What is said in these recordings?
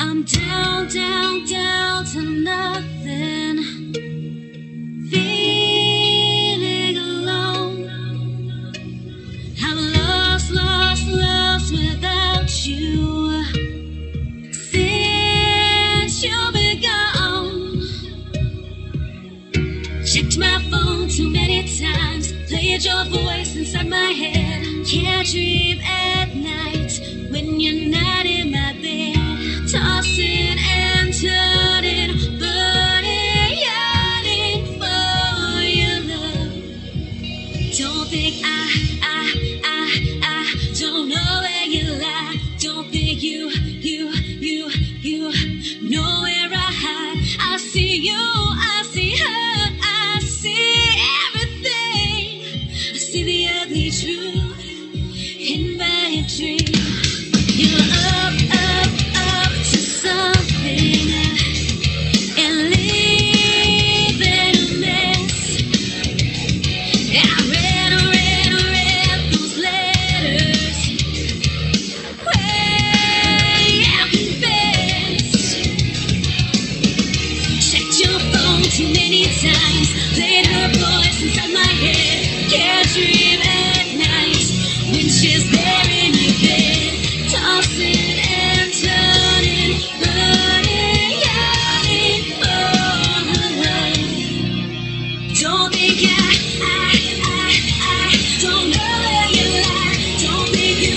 I'm down, down, down to nothing. Feeling alone. I'm lost, lost, lost without you. Since you've been gone. Checked my phone too many times. Played your voice inside my head. Can't dream at night when you're not in my bed. Tossing and turning, burning, yearning for your love. Don't think I don't know where you lie. Don't think you know where I hide. I see you, I see her, I see everything. I see the ugly truth in my dream. You're up to something and leaving a mess. I read those letters. Way out best. Checked your phone too many times. Played her voice inside my head. Can't dream at night when she's there in your bed. Tossing and turning, burning, yearning for her love. Don't think I don't know where you lie. Don't think you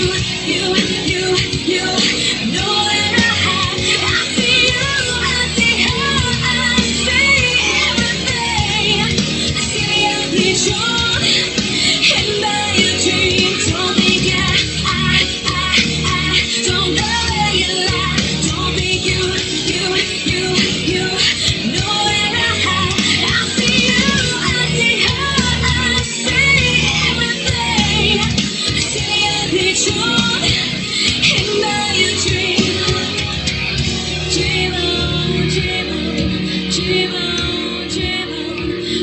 know where I hide. I see you, I see her, I see everything. I see the ugly truth in my dream. Don't think I don't know where you lie. Don't think you know where I hide. I see you, I see her, I see everything. I see the ugly truth in my dream. Dream on, dream on, dream on, dream on,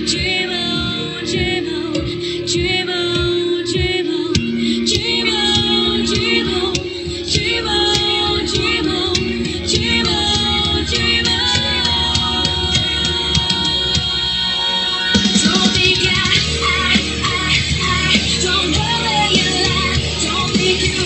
dream on, dream on, dream on, dream on, dream on, dream on, dream on, dream on, dream on, dream on. Don't think I don't know where you lie. Don't think you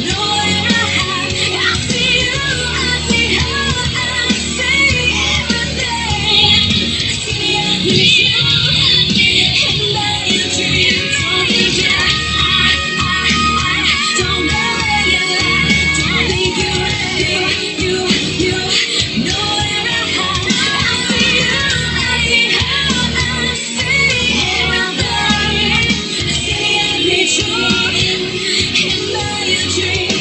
know where I hide. I see you, I see her, I see everything. I see the ugly truth in my dream. Don't think I don't know where you lie. Don't think you know where I hide. I see you, I see her, I see everything. I see the ugly truth in my dream.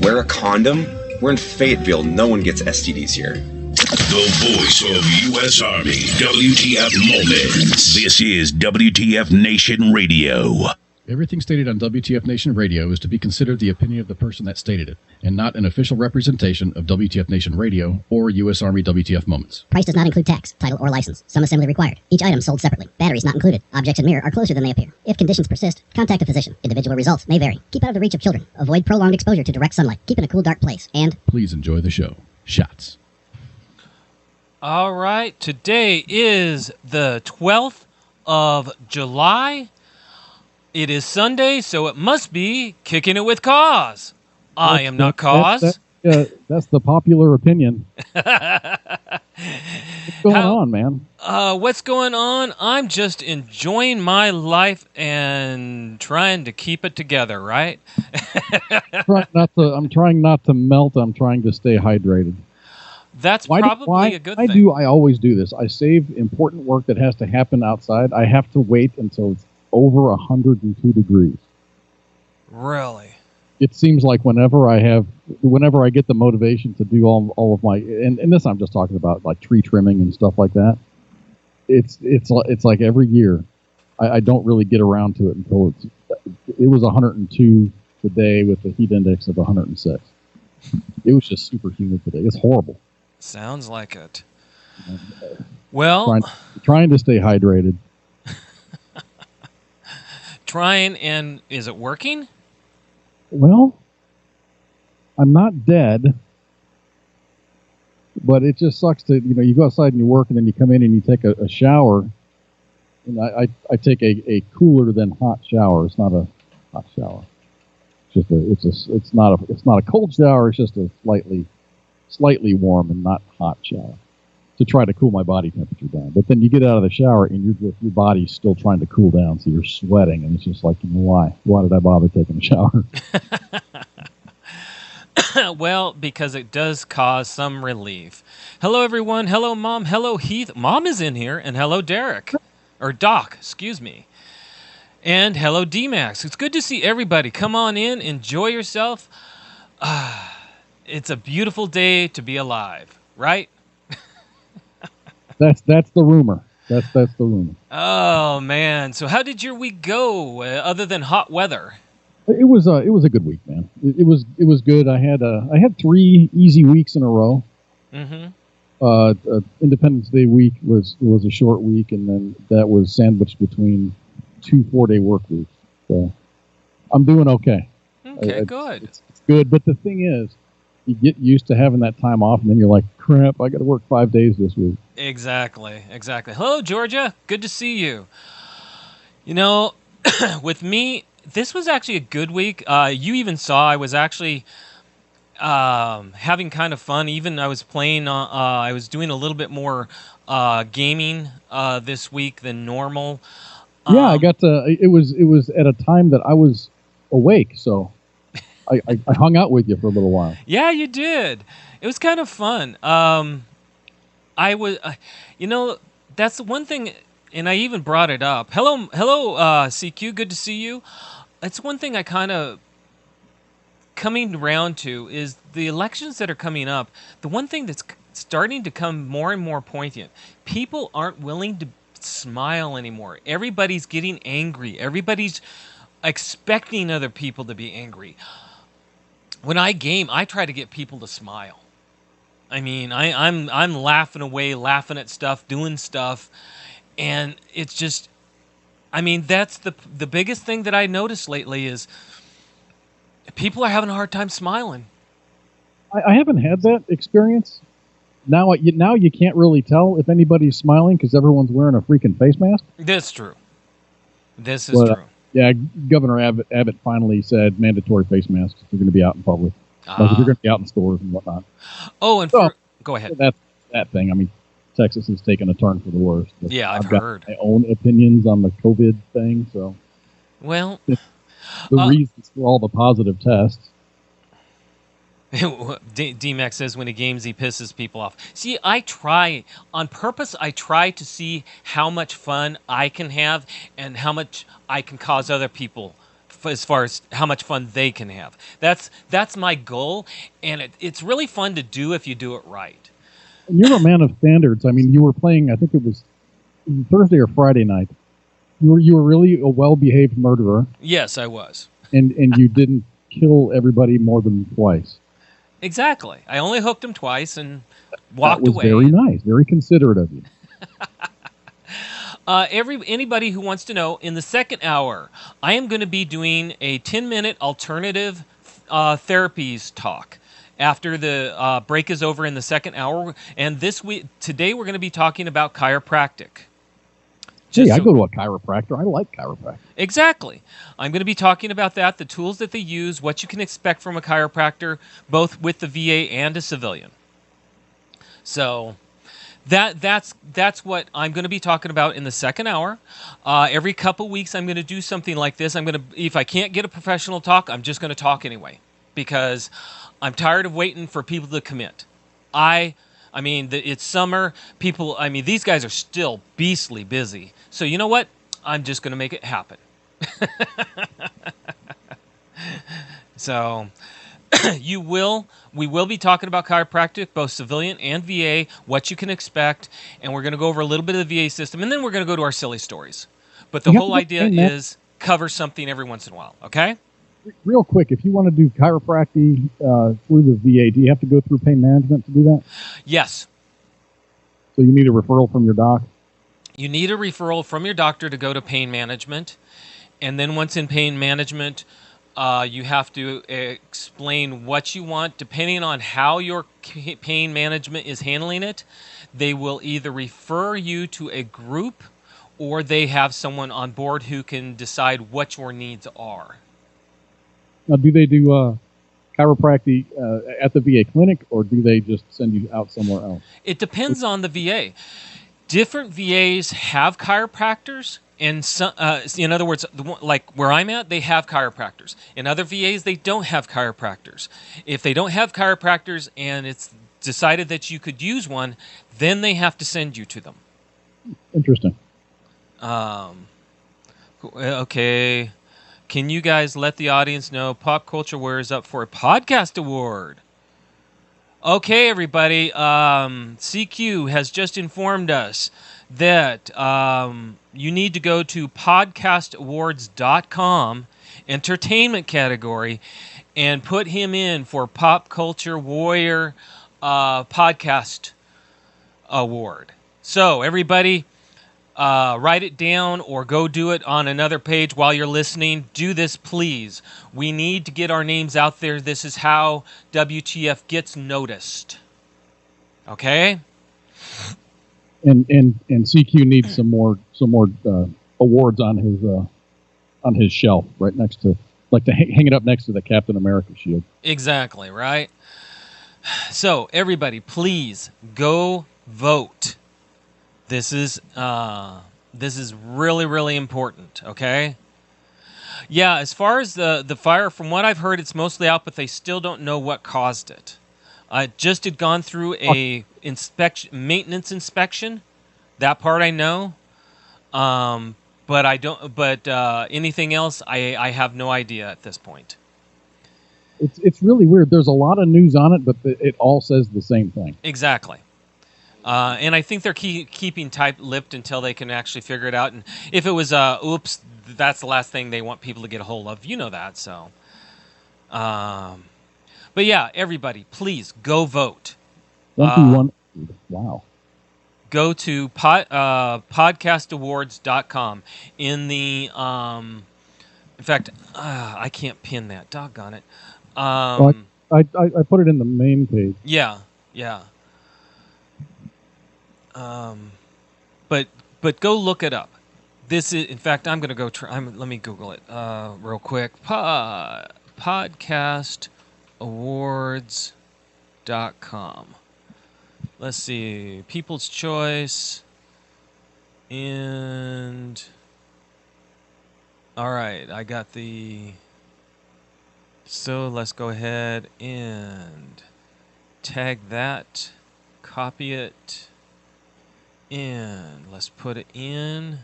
Wear a condom? We're in Fayetteville. No one gets STDs here. The voice of U.S. Army, WTF Moments. This is WTF Nation Radio. Everything stated on WTF Nation Radio is to be considered the opinion of the person that stated it, and not an official representation of WTF Nation Radio or U.S. Army WTF Moments. Price does not include tax, title, or license. Some assembly required. Each item sold separately. Batteries not included. Objects in mirror are closer than they appear. If conditions persist, contact a physician. Individual results may vary. Keep out of the reach of children. Avoid prolonged exposure to direct sunlight. Keep in a cool, dark place. And Please enjoy the show. Shots. All right, today is the 12th of July. It is Sunday, so it must be Kicking It With Cause. I am not Cause. That's the popular opinion. What's going on, man? What's going on? I'm just enjoying my life and trying to keep it together, right? I'm trying not to melt. I'm trying to stay hydrated. That's probably a good thing. I always do this. I save important work that has to happen outside. I have to wait until it's over 102 degrees. Really? It seems like whenever I get the motivation to do all of my, and this I'm just talking about like tree trimming and stuff like that. It's like every year I don't really get around to it until it was 102 today with the heat index of 106. It was just super humid today. It's horrible. Sounds like it. Well, Trying to stay hydrated. trying, and is it working? Well, I'm not dead, but it just sucks to, you go outside and you work and then you come in and you take a shower. And I take a cooler than hot shower. It's not a hot shower. It's not a cold shower. It's just a slightly warm and not hot shower to try to cool my body temperature down. But then you get out of the shower and your body's still trying to cool down, so you're sweating, and it's just like, why? Why did I bother taking a shower? Well, because it does cause some relief. Hello, everyone. Hello, Mom. Hello, Heath. Mom is in here, and hello, Derek. Or Doc, excuse me. And hello, D-Max. It's good to see everybody. Come on in. Enjoy yourself. It's a beautiful day to be alive, right? That's the rumor. That's the rumor. Oh, man. So how did your week go, other than hot weather? It was a good week, man. It was good. I had 3 easy weeks in a row. Mm-hmm. Independence Day week was a short week, and then that was sandwiched between 2 4-day work weeks. So I'm doing okay. Okay, good. It's good, but the thing is, you get used to having that time off, and then you're like, crap, I got to work 5 days this week. Exactly. Hello, Georgia. Good to see you. With me, this was actually a good week. You even saw I was actually having kind of fun. Even I was playing. I was doing a little bit more gaming this week than normal. Yeah, I got to. It was at a time that I was awake, so I hung out with you for a little while. Yeah, you did. It was kind of fun. I was, that's the one thing, and I even brought it up. Hello, CQ. Good to see you. It's one thing I kind of coming around to is the elections that are coming up. The one thing that's starting to come more and more poignant. People aren't willing to smile anymore. Everybody's getting angry. Everybody's expecting other people to be angry. When I game, I try to get people to smile. I mean, I'm laughing away, laughing at stuff, doing stuff, and it's just, I mean, that's the biggest thing that I noticed lately is people are having a hard time smiling. I haven't had that experience. Now you can't really tell if anybody's smiling because everyone's wearing a freaking face mask. That's true. This is true. Yeah, Governor Abbott finally said mandatory face masks if you're going to be out in public. Like if you're going to be out in stores and whatnot. Oh, and go ahead. That's that thing. I mean, Texas has taken a turn for the worse. Yeah, I've got heard my own opinions on the COVID thing. So, well, the reasons for all the positive tests. D-Max says when he games, he pisses people off. See, I try on purpose. I try to see how much fun I can have and how much I can cause other people as far as how much fun they can have. That's my goal, and it's really fun to do if you do it right. You're a man of standards. I mean, you were playing, I think it was Thursday or Friday night. You were really a well-behaved murderer. Yes, I was. And you didn't kill everybody more than twice. Exactly. I only hooked him twice and walked away. That was very nice. Very considerate of you. Anybody who wants to know, in the second hour, I am going to be doing a 10-minute alternative therapies talk after the break is over in the second hour. And today we're going to be talking about chiropractic. I go to a chiropractor. I like chiropractic. Exactly. I'm going to be talking about that, the tools that they use, what you can expect from a chiropractor, both with the VA and a civilian. So that's what I'm going to be talking about in the second hour. Every couple weeks, I'm going to do something like this. If I can't get a professional talk, I'm just going to talk anyway because I'm tired of waiting for people to commit. I mean, it's summer. People, I mean, these guys are still beastly busy. So you know what? I'm just going to make it happen. So we will be talking about chiropractic, both civilian and VA, what you can expect, and we're going to go over a little bit of the VA system, and then we're going to go to our silly stories. But the whole idea is cover something every once in a while, okay? Real quick, if you want to do chiropractic through the VA, do you have to go through pain management to do that? Yes. So you need a referral from your doc? You need a referral from your doctor to go to pain management. And then once in pain management, you have to explain what you want. Depending on how your pain management is handling it, they will either refer you to a group or they have someone on board who can decide what your needs are. Now, do they do chiropractic at the VA clinic, or do they just send you out somewhere else? It depends on the VA. Different VAs have chiropractors, and some, in other words, like where I'm at, they have chiropractors. In other VAs, they don't have chiropractors. If they don't have chiropractors and it's decided that you could use one, then they have to send you to them. Interesting. Okay. Can you guys let the audience know Pop Culture Wear is up for a podcast award? Okay, everybody. CQ has just informed us that you need to go to podcastawards.com, entertainment category, and put him in for Pop Culture Warrior podcast award. So, everybody, write it down or go do it on another page while you're listening. Do this, please. We need to get our names out there. This is how WTF gets noticed. Okay? And CQ needs some more awards on his shelf, right next to, like, to hang it up next to the Captain America shield. Exactly, right? So, everybody, please go vote. This is really, really important, okay? Yeah, as far as the fire, from what I've heard, it's mostly out, but they still don't know what caused it. I just had gone through a maintenance inspection. That part I know. But I don't. But anything else, I have no idea at this point. It's really weird. There's a lot of news on it, but it all says the same thing. Exactly. And I think they're keeping tight-lipped until they can actually figure it out. And if it was oops, that's the last thing they want people to get a hold of. You know that. So. But yeah, everybody, please go vote. Wow. Go to podcastawards.com. In the in fact, I can't pin that. Doggone it. I put it in the main page. Yeah. But go look it up. This is, in fact, I'm gonna go. Let me Google it real quick. Podcastawards.com. Let's see. People's Choice. And all right, I got the. So let's go ahead and tag that, copy it, and let's put it in,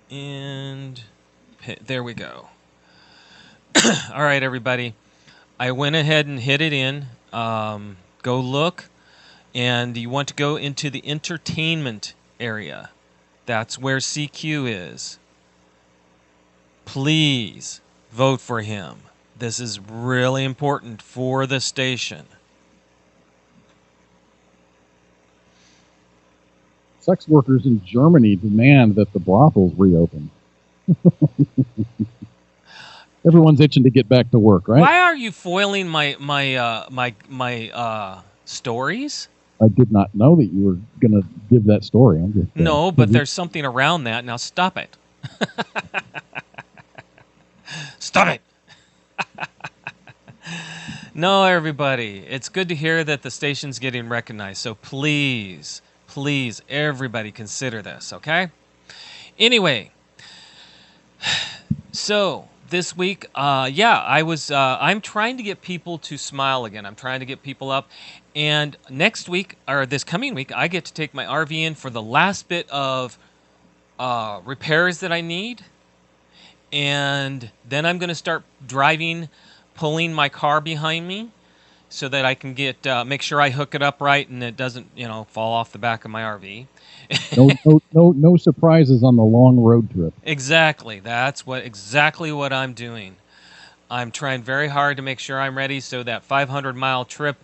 and there we go. All right, everybody. I went ahead and hit it in. Go look, and you want to go into the entertainment area. That's where CQ is. Please vote for him. This is really important for the station. Sex workers in Germany demand that the brothels reopen. Everyone's itching to get back to work, right? Why are you foiling my stories? I did not know that you were going to give that story. I'm just, no, but there's something around that. Now stop it. Stop it. No, everybody. It's good to hear that the station's getting recognized. So please, everybody consider this, okay? Anyway, so this week, I'm trying to get people to smile again. I'm trying to get people up. And next week, or this coming week, I get to take my RV in for the last bit of repairs that I need. And then I'm going to start pulling my car behind me so that I can make sure I hook it up right and it doesn't, fall off the back of my RV. No surprises on the long road trip. Exactly. That's exactly what I'm doing. I'm trying very hard to make sure I'm ready so that 500-mile trip,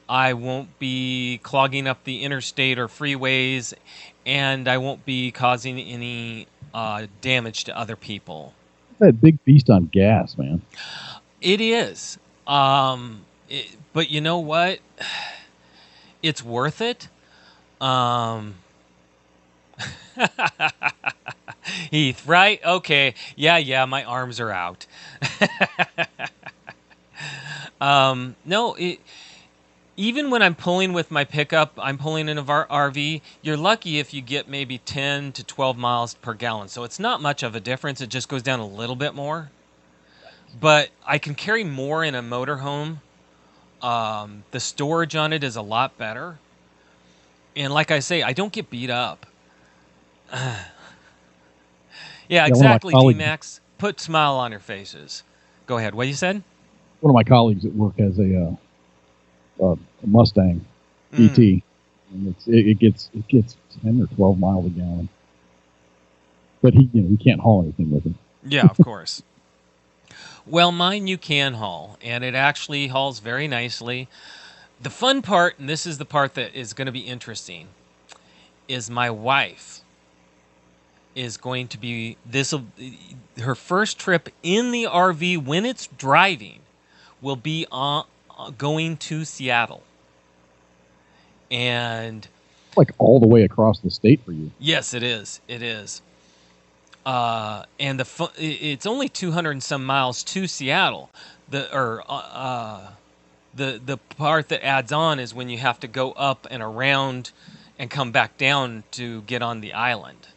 I won't be clogging up the interstate or freeways, and I won't be causing any damage to other people. That big feast on gas, man. It is. But you know what? It's worth it. Heath, right? Okay. Yeah, my arms are out. No, even when I'm pulling with my pickup, I'm pulling in a RV, you're lucky if you get maybe 10 to 12 miles per gallon. So it's not much of a difference. It just goes down a little bit more. But I can carry more in a motorhome. The storage on it is a lot better. And like I say, I don't get beat up. Yeah, exactly, D-Max. Put smile on your faces. Go ahead. What you said? One of my colleagues at work has a Mustang GT, and it gets 10 or 12 miles a gallon. But he can't haul anything with him. Yeah, of course. Well, mine you can haul, and it actually hauls very nicely. The fun part, and this is the part that is going to be interesting, is my wife is going to be her first trip in the RV when it's driving will be going to Seattle. And like all the way across the state for you. Yes, it is. It is. And it's only 200 and some miles to Seattle. The part that adds on is when you have to go up and around and come back down to get on the island.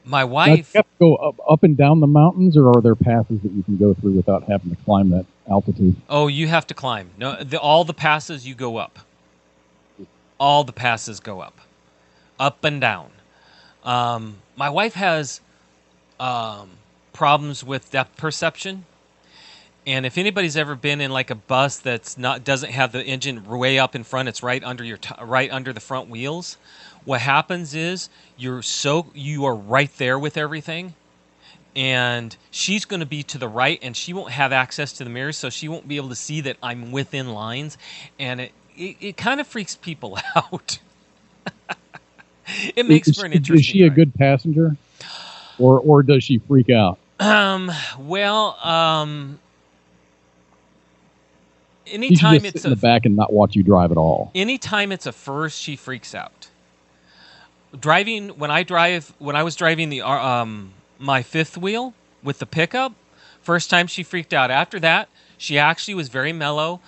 My wife. Now, do you have to go up and down the mountains, or are there passes that you can go through without having to climb that altitude? Oh, you have to climb. No, all the passes you go up. All the passes go up and down. My wife has problems with depth perception, and if anybody's ever been in like a bus that's doesn't have the engine way up in front, it's right under right under the front wheels. What happens is you are right there with everything, and she's going to be to the right, and she won't have access to the mirrors, so she won't be able to see that I'm within lines, and it kind of freaks people out. It makes for an interesting. Is she a good passenger, or does she freak out? Anytime it's in the back and not watch you drive at all. Anytime it's a first, she freaks out. Driving when I was driving the my fifth wheel with the pickup, first time she freaked out. After that, she actually was very mellow.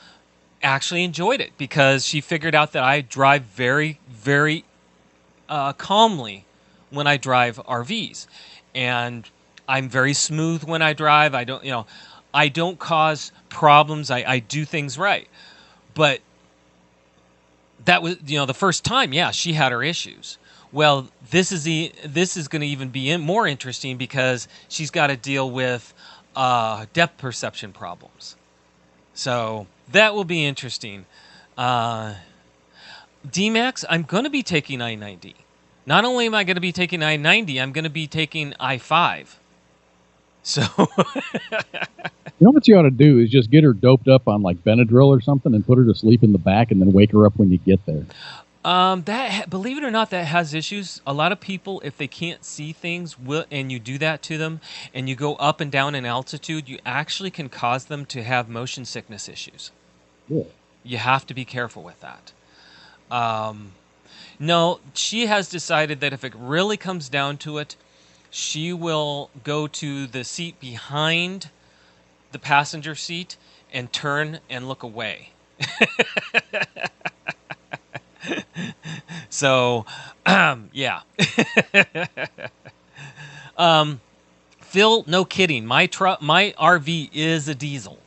Actually enjoyed it because she figured out that I drive very, very calmly when I drive RVs, and I'm very smooth when I drive. I don't cause problems. I do things right. But that was the first time. Yeah, she had her issues. Well, this is going to even be more interesting because she's got to deal with depth perception problems. So that will be interesting. D-Max, I'm going to be taking I-90. Not only am I going to be taking I-90, I'm going to be taking I-5. So, you know what you ought to do is just get her doped up on like Benadryl or something and put her to sleep in the back and then wake her up when you get there. Believe it or not, that has issues. A lot of people, if they can't see things, and you do that to them, and you go up and down in altitude, you actually can cause them to have motion sickness issues. Yeah. You have to be careful with that. No, she has decided that if it really comes down to it, she will go to the seat behind the passenger seat and turn and look away. So, yeah. Phil, no kidding. My RV is a diesel.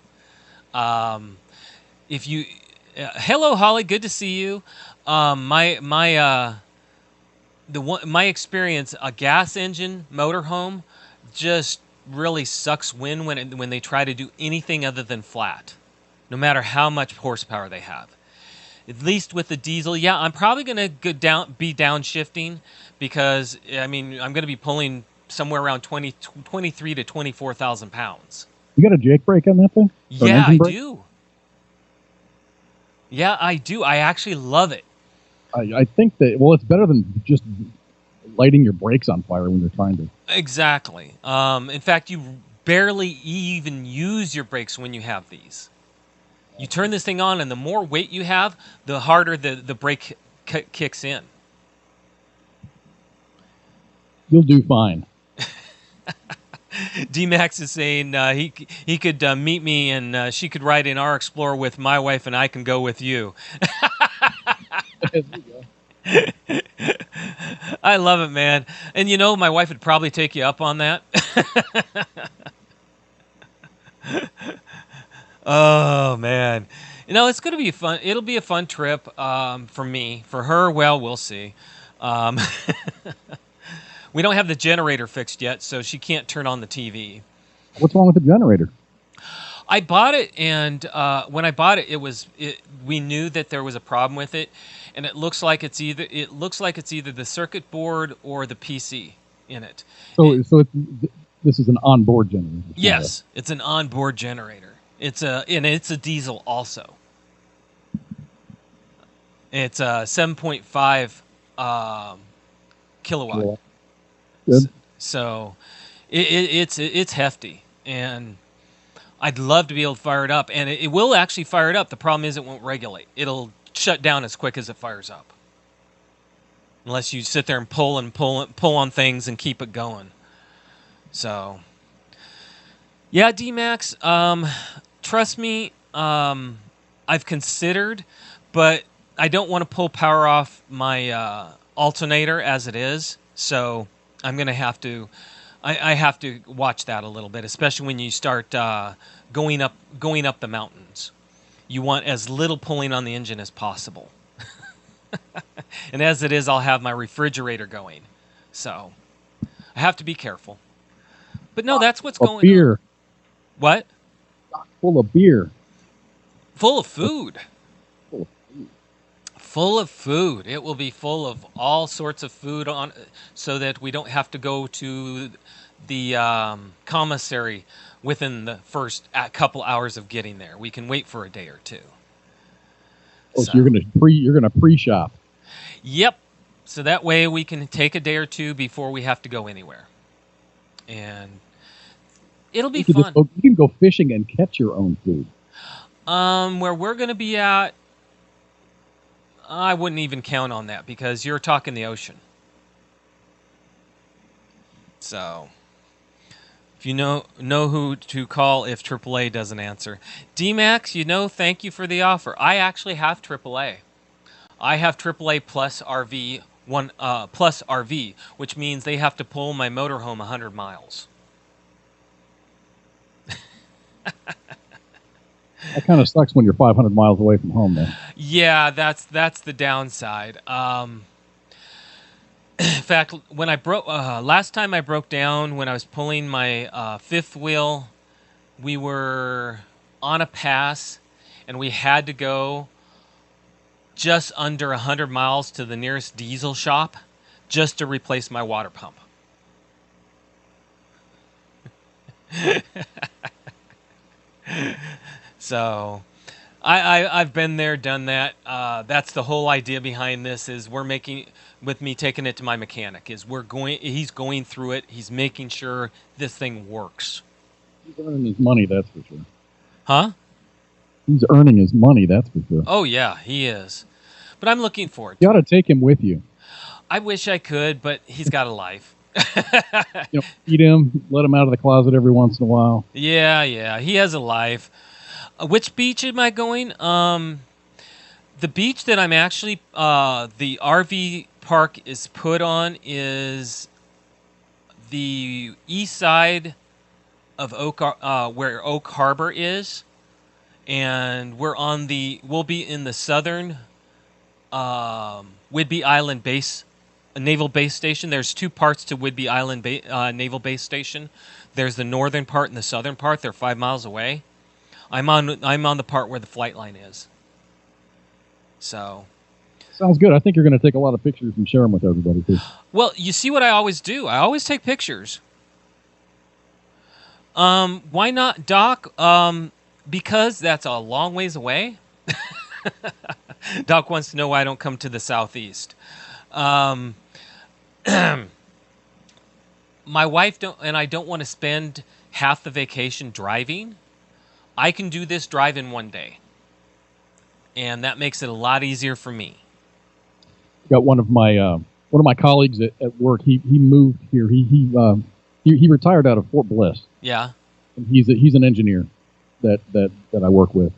Hello, Holly, good to see you. My experience, a gas engine motorhome just really sucks wind when they try to do anything other than flat, no matter how much horsepower they have. At least with the diesel, yeah, I'm probably going to be downshifting because, I'm going to be pulling somewhere around 23 to 24,000 pounds. You got a Jake brake on that thing? Yeah, I do. Yeah, I do. I actually love it. I think that, well, it's better than just lighting your brakes on fire when you're trying to. Exactly. In fact, you barely even use your brakes when you have these. You turn this thing on, and the more weight you have, the harder the brake kicks in. You'll do fine. D-Max is saying he could meet me, and she could ride in our Explorer with my wife, and I can go with you. I love it, man. And you know, my wife would probably take you up on that. Oh man, you know, it's gonna be fun. It'll be a fun trip for me. For her, well, we'll see. Um, we don't have the generator fixed yet, so she can't turn on the TV. What's wrong with the generator? I bought it, and when I bought it, we knew that there was a problem with it, and it looks like it's either the circuit board or the PC in it. This is an onboard generator. Yes, it's an onboard generator. It's a diesel also. It's a 7.5 kilowatt. Yeah. Good. So it's hefty, and I'd love to be able to fire it up, and it will actually fire it up. The problem is it won't regulate. It'll shut down as quick as it fires up, unless you sit there and pull on things and keep it going. So, yeah, D-Max, trust me, I've considered, but I don't want to pull power off my alternator as it is, so I'm going to have to. I have to watch that a little bit, especially when you start going up the mountains. You want as little pulling on the engine as possible. And as it is, I'll have my refrigerator going. So I have to be careful. But no, that's what's going on. What? Full of beer. Full of food. Full of food. It will be full of all sorts of food so that we don't have to go to the commissary within the first couple hours of getting there. We can wait for a day or two. Oh, so you're gonna pre-shop. Yep. So that way we can take a day or two before we have to go anywhere, and it'll be fun. You can go fishing and catch your own food. Where we're gonna be at, I wouldn't even count on that because you're talking the ocean. So, if you know who to call if AAA doesn't answer. D-Max, thank you for the offer. I actually have AAA. I have AAA plus RV, plus RV, which means they have to pull my motorhome 100 miles. That kind of sucks when you're 500 miles away from home, though. Yeah, that's the downside. In fact, when last time I broke down when I was pulling my fifth wheel, we were on a pass, and we had to go just under 100 miles to the nearest diesel shop just to replace my water pump. So, I've been there, done that. That's the whole idea behind this. Is with me taking it to my mechanic. He's going through it. He's making sure this thing works. He's earning his money, that's for sure. Huh? He's earning his money, that's for sure. Oh yeah, he is. But I'm looking forward. You ought to take him with you. I wish I could, but he's got a life. Feed him, let him out of the closet every once in a while. Yeah, he has a life. Which beach am I going? The beach that I'm actually, the RV park is put on is the east side of where Oak Harbor is, and we'll be in the southern Whidbey Island base, naval base station. There's two parts to Whidbey Island naval base station. There's the northern part and the southern part. They're 5 miles away. I'm on the part where the flight line is. So. Sounds good. I think you're going to take a lot of pictures and share them with everybody too. Well, you see what I always do. I always take pictures. Why not, Doc? Because that's a long ways away. Doc wants to know why I don't come to the Southeast. Um, my wife and I don't want to spend half the vacation driving. I can do this drive in one day, and that makes it a lot easier for me. Got one of my colleagues at work. He moved here. He retired out of Fort Bliss. Yeah. And he's an engineer that I work with,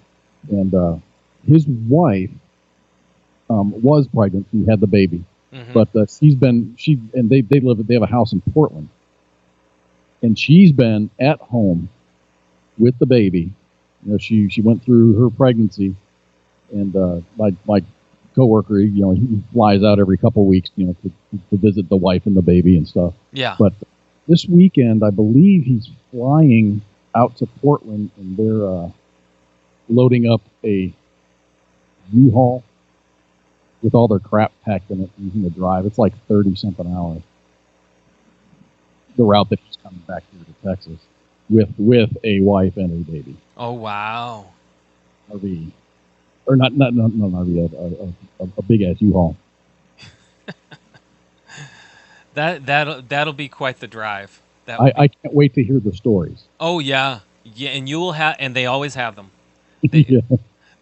and his wife was pregnant. She had the baby, but they have a house in Portland, and she's been at home with the baby. You know, she went through her pregnancy, and my coworker, he flies out every couple of weeks, to visit the wife and the baby and stuff. Yeah. But this weekend, I believe he's flying out to Portland, and they're loading up a U-Haul with all their crap packed in it, using the drive. It's like 30-something hours. The route that he's coming back here to Texas with a wife and a baby. Oh, wow. RV. Or not an RV, a big-ass U-Haul. That'll be quite the drive. I can't wait to hear the stories. Oh, yeah. Yeah, and you will have, and they always have them. Yeah.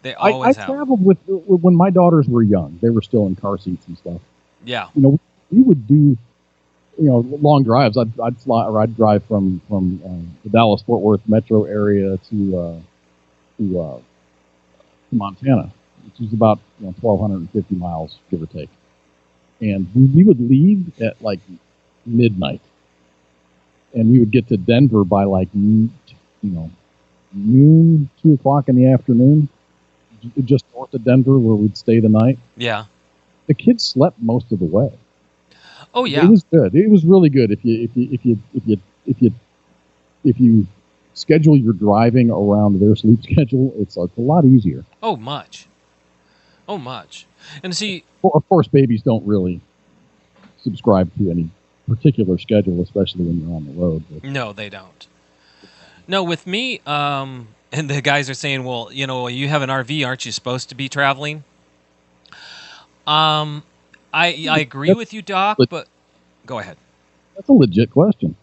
They always have them. I traveled with when my daughters were young. They were still in car seats and stuff. Yeah. We would do, long drives. I'd fly or I'd drive from the Dallas-Fort Worth metro area to Montana, which is about 1,250 miles, give or take. And we would leave at like midnight, and we would get to Denver by like noon, 2 o'clock in the afternoon, just north of Denver, where we'd stay the night. Yeah. The kids slept most of the way. Oh yeah. It was good. It was really good if you schedule your driving around their sleep schedule. It's a lot easier. Oh, much. And see, of course, babies don't really subscribe to any particular schedule, especially when you're on the road. But. No, they don't. No, with me, and the guys are saying, well, you have an RV, aren't you supposed to be traveling? I agree with you, Doc, but go ahead. That's a legit question.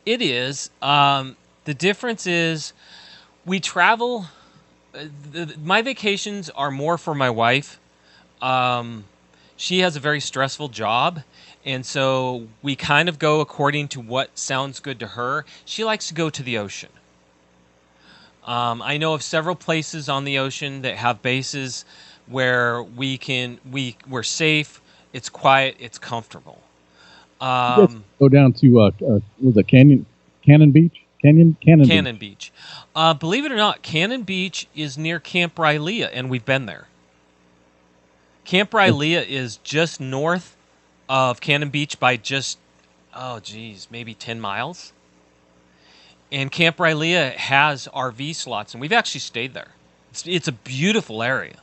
It is. The difference is we travel. My vacations are more for my wife. She has a very stressful job, and so we kind of go according to what sounds good to her. She likes to go to the ocean. I know of several places on the ocean that have bases where we're safe, it's quiet, it's comfortable. Go down to was it Cannon Beach? Cannon Beach. Believe it or not, Cannon Beach is near Camp Rylea, and we've been there. Camp Rylea is just north of Cannon Beach by just, maybe 10 miles. And Camp Rylea has RV slots, and we've actually stayed there. It's a beautiful area.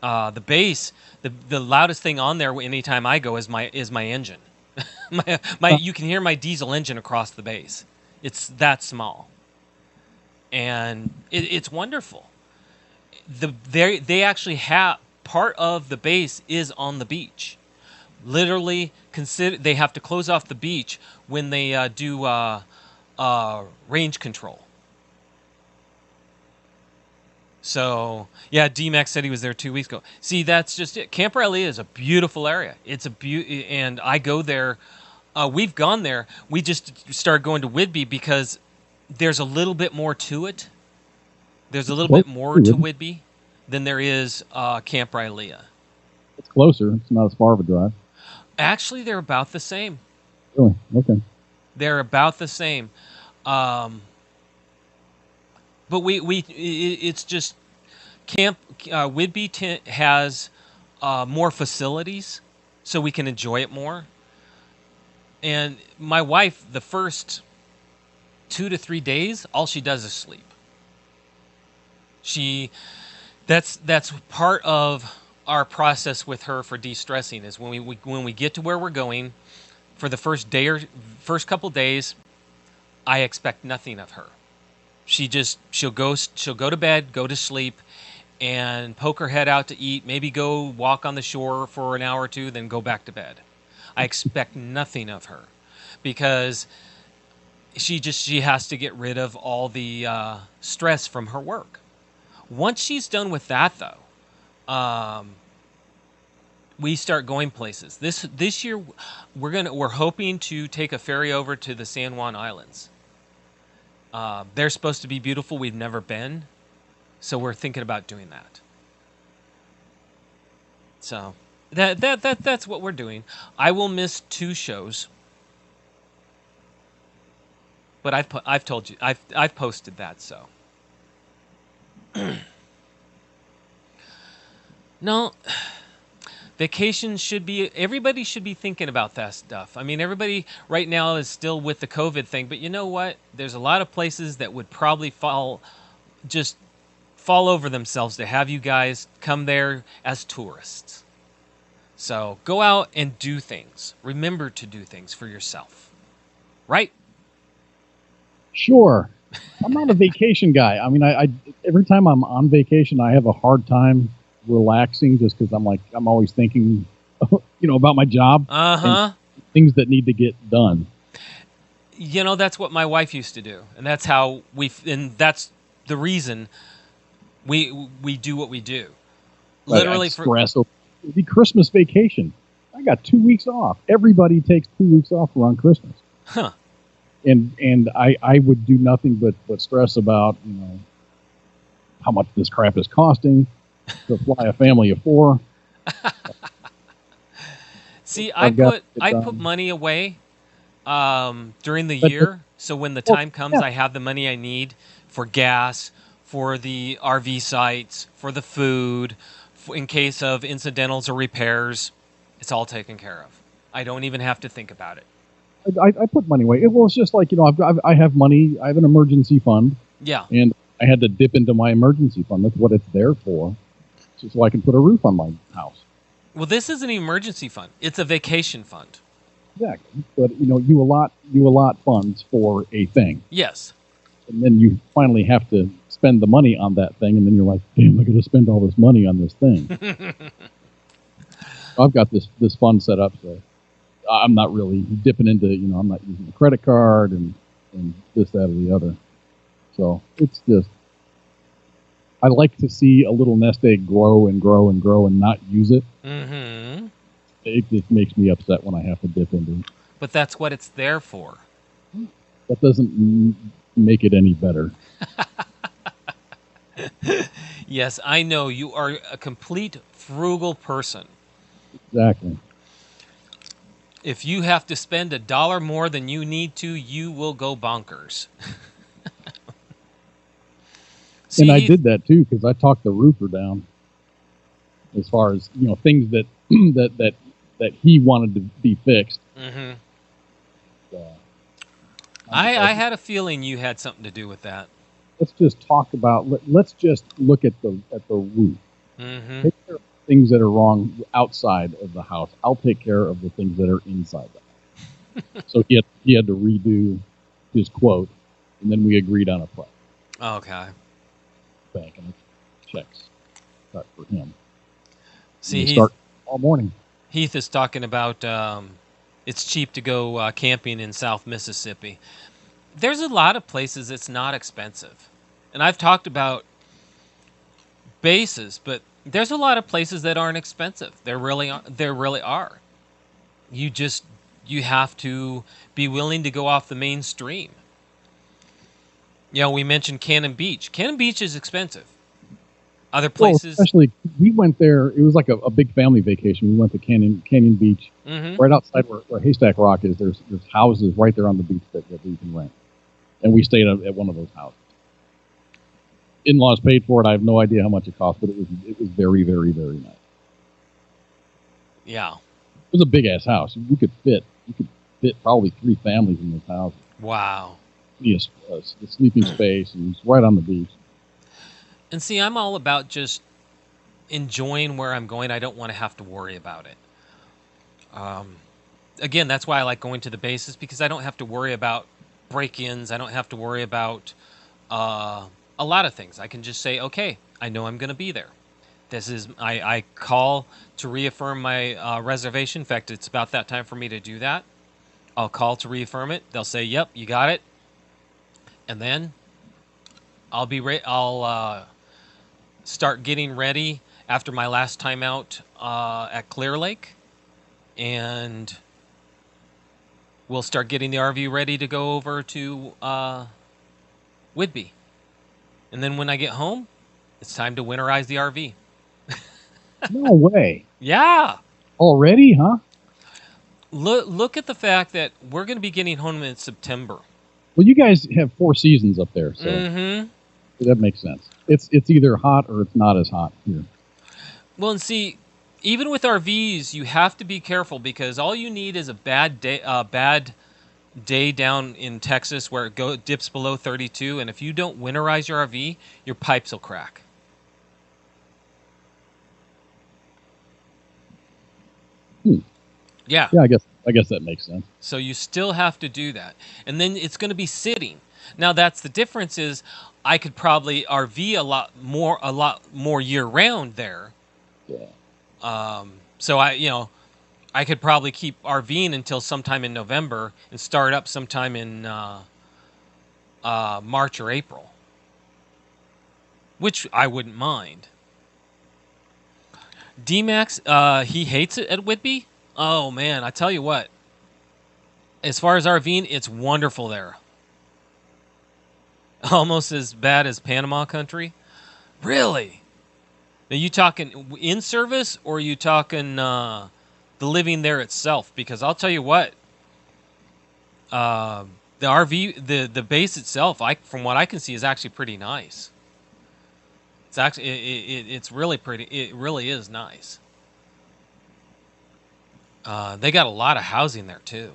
The base, the loudest thing on there anytime I go is my engine. You can hear my diesel engine across the base. It's that small, and it's wonderful. They actually have part of the base is on the beach. Literally, they have to close off the beach when they do range control. So, yeah, D-Max said he was there 2 weeks ago. See, that's just it. Camp Rylea is a beautiful area. It's and I go there. We've gone there. We just started going to Whidbey because there's a little bit more to it. There's a little bit more to Whidbey than there is Camp Rylea. It's closer. It's not as far of a drive. Actually, they're about the same. Really? Okay. They're about the same. But it's just Camp Whidbey has more facilities, so we can enjoy it more. And my wife, the first 2 to 3 days, all she does is sleep. That's part of our process with her for de-stressing is when we get to where we're going, for the first first couple days, I expect nothing of her. She'll go to bed, go to sleep, and poke her head out to eat, maybe go walk on the shore for an hour or two, then go back to bed. I expect nothing of her because she has to get rid of all the stress from her work. Once she's done with that, though, we start going places. This year, we're hoping to take a ferry over to the San Juan Islands. They're supposed to be beautiful. We've never been, so we're thinking about doing that. So that's what we're doing. I will miss 2 shows, but I've told you I've posted that. So no. Vacations everybody should be thinking about that stuff. I mean, everybody right now is still with the COVID thing, but you know what? There's a lot of places that would probably fall over themselves to have you guys come there as tourists. So go out and do things. Remember to do things for yourself. Right? Sure. I'm not a vacation guy. I mean, I every time I'm on vacation, I have a hard time relaxing just because I'm always thinking, about my job. And things that need to get done. That's what my wife used to do, and that's how that's the reason we do what we do. Literally, stress. The Christmas vacation. I got 2 weeks off. Everybody takes 2 weeks off around Christmas. Huh. And I would do nothing but stress about how much this crap is costing to fly a family of 4. See, I put money away during the year, so when the time comes, I have the money I need for gas, for the RV sites, for the food, in case of incidentals or repairs. It's all taken care of. I don't even have to think about it. I put money away. It's just like, I have money. I have an emergency fund. Yeah. And I had to dip into my emergency fund. That's what it's there for. So I can put a roof on my house. Well, this is an emergency fund. It's a vacation fund. Exactly. But, you allot funds for a thing. Yes. And then you finally have to spend the money on that thing. And then you're like, damn, I got to spend all this money on this thing. I've got this fund set up, so I'm not really dipping into, I'm not using a credit card and this, that, or the other. So it's just, I like to see a little nest egg grow and grow and grow and not use it. Mm-hmm. It just makes me upset when I have to dip into it. But that's what it's there for. That doesn't make it any better. Yes, I know. You are a complete frugal person. Exactly. If you have to spend $1 more than you need to, you will go bonkers. See, and I did that too because I talked the roofer down as far as things that that he wanted to be fixed. Mm-hmm. I had a feeling you had something to do with that. Let's just talk about. Let's just look at the roof. Mm-hmm. Take care of things that are wrong outside of the house. I'll take care of the things that are inside the house. So he had to redo his quote, and then we agreed on a price. Okay. Bank and checks cut for him. See, start all morning. Heath is talking about it's cheap to go camping in South Mississippi. There's a lot of places it's not expensive, and I've talked about bases, but there's a lot of places that aren't expensive. There really are. You have to be willing to go off the mainstream. We mentioned Cannon Beach. Cannon Beach is expensive. Other places, especially we went there. It was like a big family vacation. We went to Canyon Beach, right outside where Haystack Rock is. There's houses right there on the beach that you can rent, and we stayed at one of those houses. In-laws paid for it. I have no idea how much it cost, but it was very, very, very nice. Yeah, it was a big ass house. We could fit probably 3 families in this house. Wow. The sleeping space, and it's right on the beach. And see, I'm all about just enjoying where I'm going. I don't want to have to worry about it. Again, that's why I like going to the bases, because I don't have to worry about break-ins. I don't have to worry about a lot of things. I can just say, okay, I know I'm going to be there. I call to reaffirm my reservation. In fact, it's about that time for me to do that. I'll call to reaffirm it. They'll say, "Yep, you got it," and then I'll start getting ready after my last time out at Clear Lake, and we'll start getting the RV ready to go over to Whidbey. And then when I get home, it's time to winterize the RV. No way. Yeah. Already, huh? Look at the fact that we're going to be getting home in September. Well, you guys have 4 seasons up there, so that makes sense. It's either hot or it's not as hot here. Well, and see, even with RVs, you have to be careful because all you need is a bad day down in Texas where it dips below 32, and if you don't winterize your RV, your pipes will crack. Yeah. Yeah, I guess that makes sense. So you still have to do that. And then it's going to be sitting. Now that's the difference is I could probably RV a lot more year round there. Yeah. So I could probably keep RVing until sometime in November and start up sometime in March or April, which I wouldn't mind. D-Max, he hates it at Whidbey. Oh, man, I tell you what. As far as RVing, it's wonderful there. Almost as bad as Panama country. Really? Are you talking in service or are you talking the living there itself? Because I'll tell you what. The RV, the base itself, from what I can see, is actually pretty nice. It's actually it's really pretty. It really is nice. They got a lot of housing there too.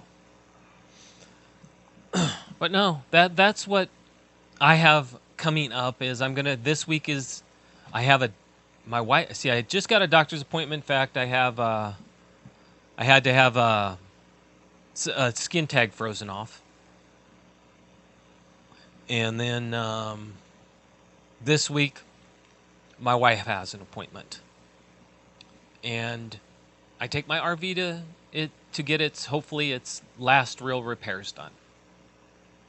But no, that's what I have coming up. Is I'm gonna this week is I have my wife. See, I just got a doctor's appointment. In fact, I had to have a skin tag frozen off, and then this week my wife has an appointment, and I take my RV to get hopefully its last real repairs done.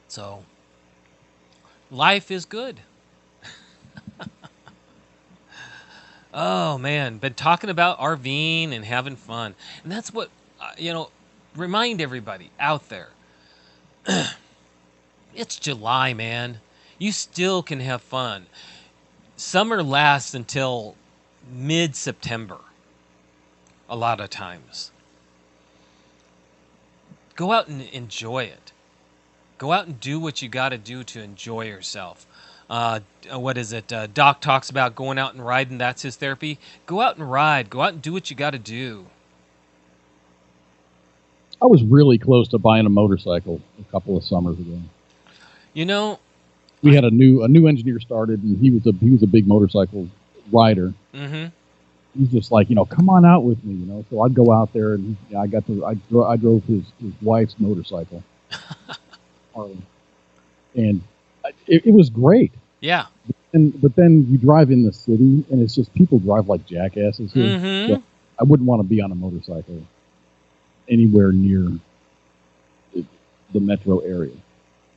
So life is good. Oh man, been talking about RVing and having fun, and that's what remind everybody out there. It's July, man. You still can have fun. Summer lasts until mid-September. A lot of times. Go out and enjoy it. Go out and do what you got to do to enjoy yourself. What is it? Doc talks about going out and riding. That's his therapy. Go out and ride. Go out and do what you got to do. I was really close to buying a motorcycle a couple of summers ago. We had a new engineer started, and he was a big motorcycle rider. Mm-hmm. He's just like, come on out with me, So I'd go out there, and I drove his wife's motorcycle, Harley, and it was great. Yeah. But then you drive in the city, and it's just people drive like jackasses here. Mm-hmm. So I wouldn't want to be on a motorcycle anywhere near the metro area.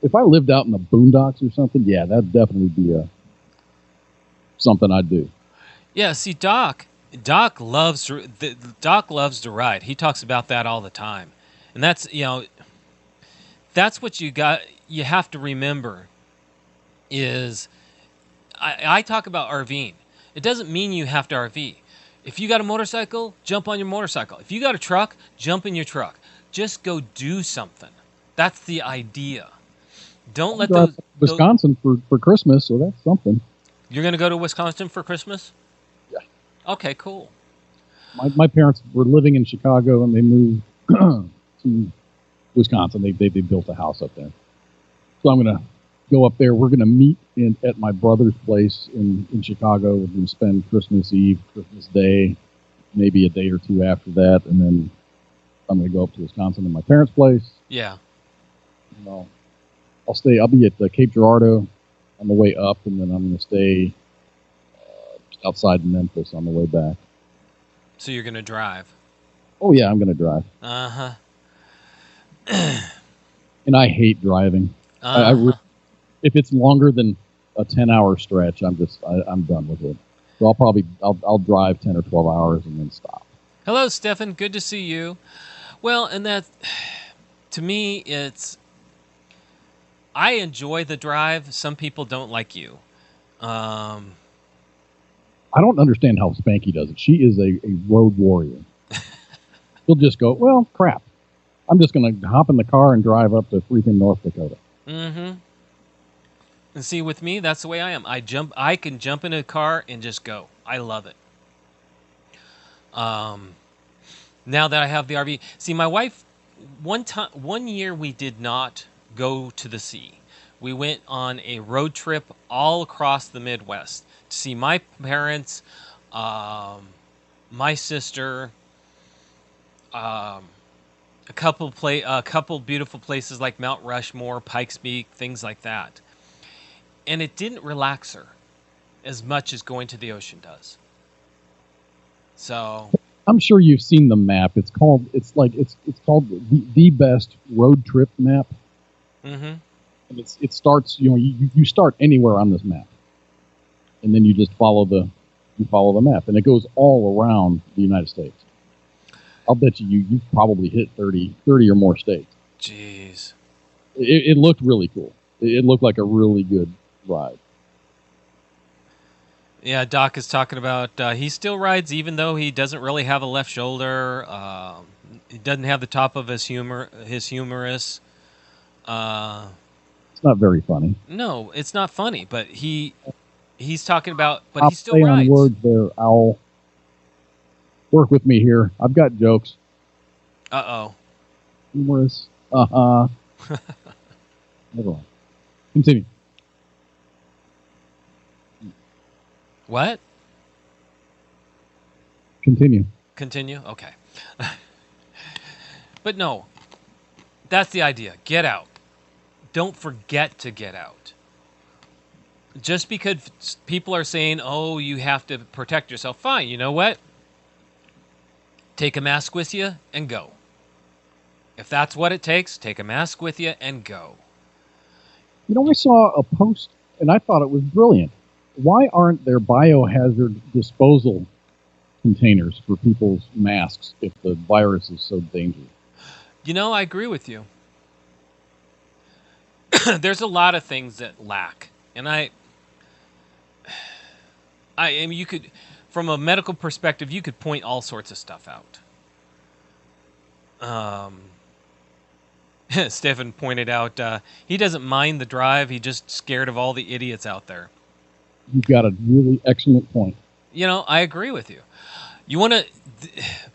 If I lived out in the boondocks or something, yeah, that'd definitely be something I'd do. Yeah, see, Doc loves to ride. He talks about that all the time, and that's what you have to remember. Is I talk about RVing. It doesn't mean you have to RV. If you got a motorcycle, jump on your motorcycle. If you got a truck, jump in your truck. Just go do something. That's the idea. Don't let those Wisconsin for Christmas, so that's something. You're going to go to Wisconsin for Christmas? Yeah. Okay, cool. My parents were living in Chicago, and they moved to Wisconsin. They built a house up there. So I'm going to go up there. We're going to meet at my brother's place in Chicago. We're going to spend Christmas Eve, Christmas Day, maybe a day or two after that, and then I'm going to go up to Wisconsin to my parents' place. Yeah. I'll be at Cape Girardeau on the way up, and then I'm going to stay outside Memphis on the way back. So you're gonna drive. Oh yeah, I'm going to drive, Uh-huh. and I hate driving. Uh-huh. If it's longer than a 10-hour stretch, I'm done with it. So I'll drive 10 or 12 hours and then stop. Hello, Stefan. Good to see you. Well, and that, to me, I enjoy the drive. Some people don't like you. I don't understand how Spanky does it. She is a road warrior. She'll just go, well, crap. I'm just going to hop in the car and drive up to freaking North Dakota. Mm-hmm. And see, with me, that's the way I am. I can jump in a car and just go. I love it. Now that I have the RV, see, my wife, one year we did not go to the sea. We went on a road trip all across the Midwest to see my parents, my sister, a couple beautiful places like Mount Rushmore, Pikes Peak, things like that. And it didn't relax her as much as going to the ocean does. So I'm sure you've seen the map. It's called the best road trip map. Mm-hmm. And it starts, you start anywhere on this map, and then you just follow the map, and it goes all around the United States. I'll bet you probably hit 30 or more states. Jeez. It looked really cool. It looked like a really good ride. Yeah, Doc is talking about he still rides even though he doesn't really have a left shoulder. He doesn't have the top of his humerus. It's not very funny. No, it's not funny, but he's talking about, but I'll he still play rides. on words there, Owl. Work with me here. I've got jokes. Uh-oh. Humorous. Uh-huh. Never mind. Continue. What? Continue. Continue? Okay. But no, that's the idea. Get out. Don't forget to get out. Just because people are saying, oh, you have to protect yourself, fine. You know what? Take a mask with you and go. If that's what it takes, take a mask with you and go. I saw a post, and I thought it was brilliant. Why aren't there biohazard disposal containers for people's masks if the virus is so dangerous? I agree with you. There's a lot of things that lack. And I mean, you could, from a medical perspective, you could point all sorts of stuff out. Stefan pointed out he doesn't mind the drive. He's just scared of all the idiots out there. You've got a really excellent point. I agree with you. You want to,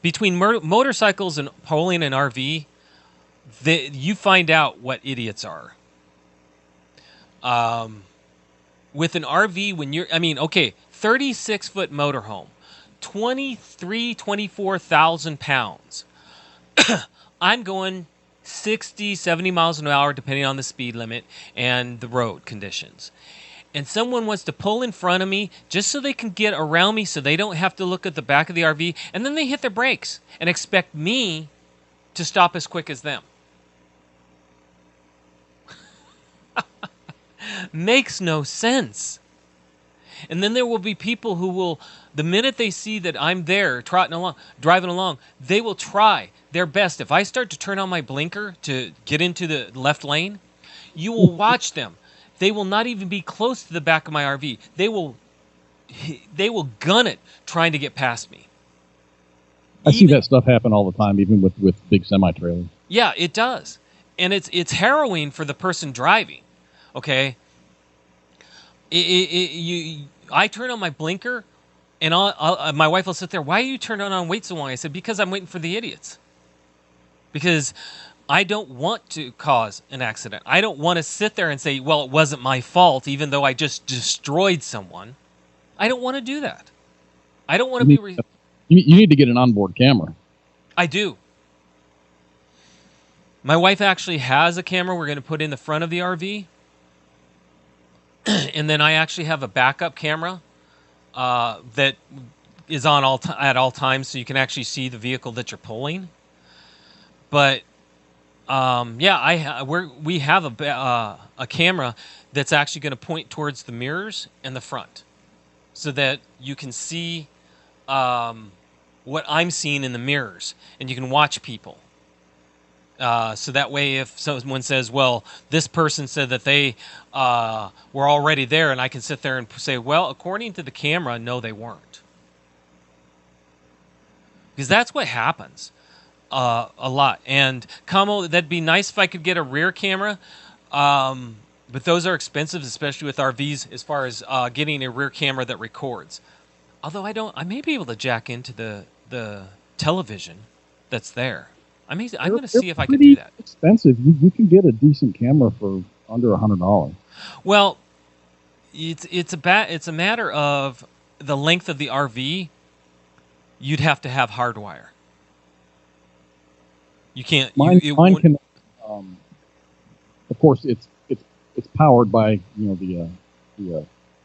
between motorcycles and pulling an RV, you find out what idiots are. With an RV, when you're, 36-foot motorhome, 24,000 pounds. I'm going 60, 70 miles an hour, depending on the speed limit and the road conditions. And someone wants to pull in front of me just so they can get around me so they don't have to look at the back of the RV, and then they hit their brakes and expect me to stop as quick as them. Makes no sense. And then there will be people who will, the minute they see that I'm there driving along, they will try their best. If I start to turn on my blinker to get into the left lane, you will watch them. They will not even be close to the back of my RV. They will gun it trying to get past me. I see that stuff happen all the time, even with big semi-trailers. Yeah, it does. And it's harrowing for the person driving. Okay? I turn on my blinker, and my wife will sit there, why are you turning on wait so long? I said, because I'm waiting for the idiots. Because I don't want to cause an accident. I don't want to sit there and say, well, it wasn't my fault, even though I just destroyed someone. I don't want to do that. I don't want to be... You need to get an onboard camera. I do. My wife actually has a camera we're going to put in the front of the RV. And then I actually have a backup camera that is on at all times, so you can actually see the vehicle that you're pulling. But we have a camera that's actually going to point towards the mirrors and the front, so that you can see what I'm seeing in the mirrors, and you can watch people. So that way, if someone says, well, this person said that they were already there, and I can sit there and say, well, according to the camera, no, they weren't. Because that's what happens a lot. And, Kamo, that'd be nice if I could get a rear camera, but those are expensive, especially with RVs, as far as getting a rear camera that records. Although I may be able to jack into the television that's there. I'm going to see if I can do that. Expensive. You can get a decent camera for under $100. Well, it's a matter of the length of the RV. You'd have to have hardwire. You can't. Mine can. Of course, it's powered by the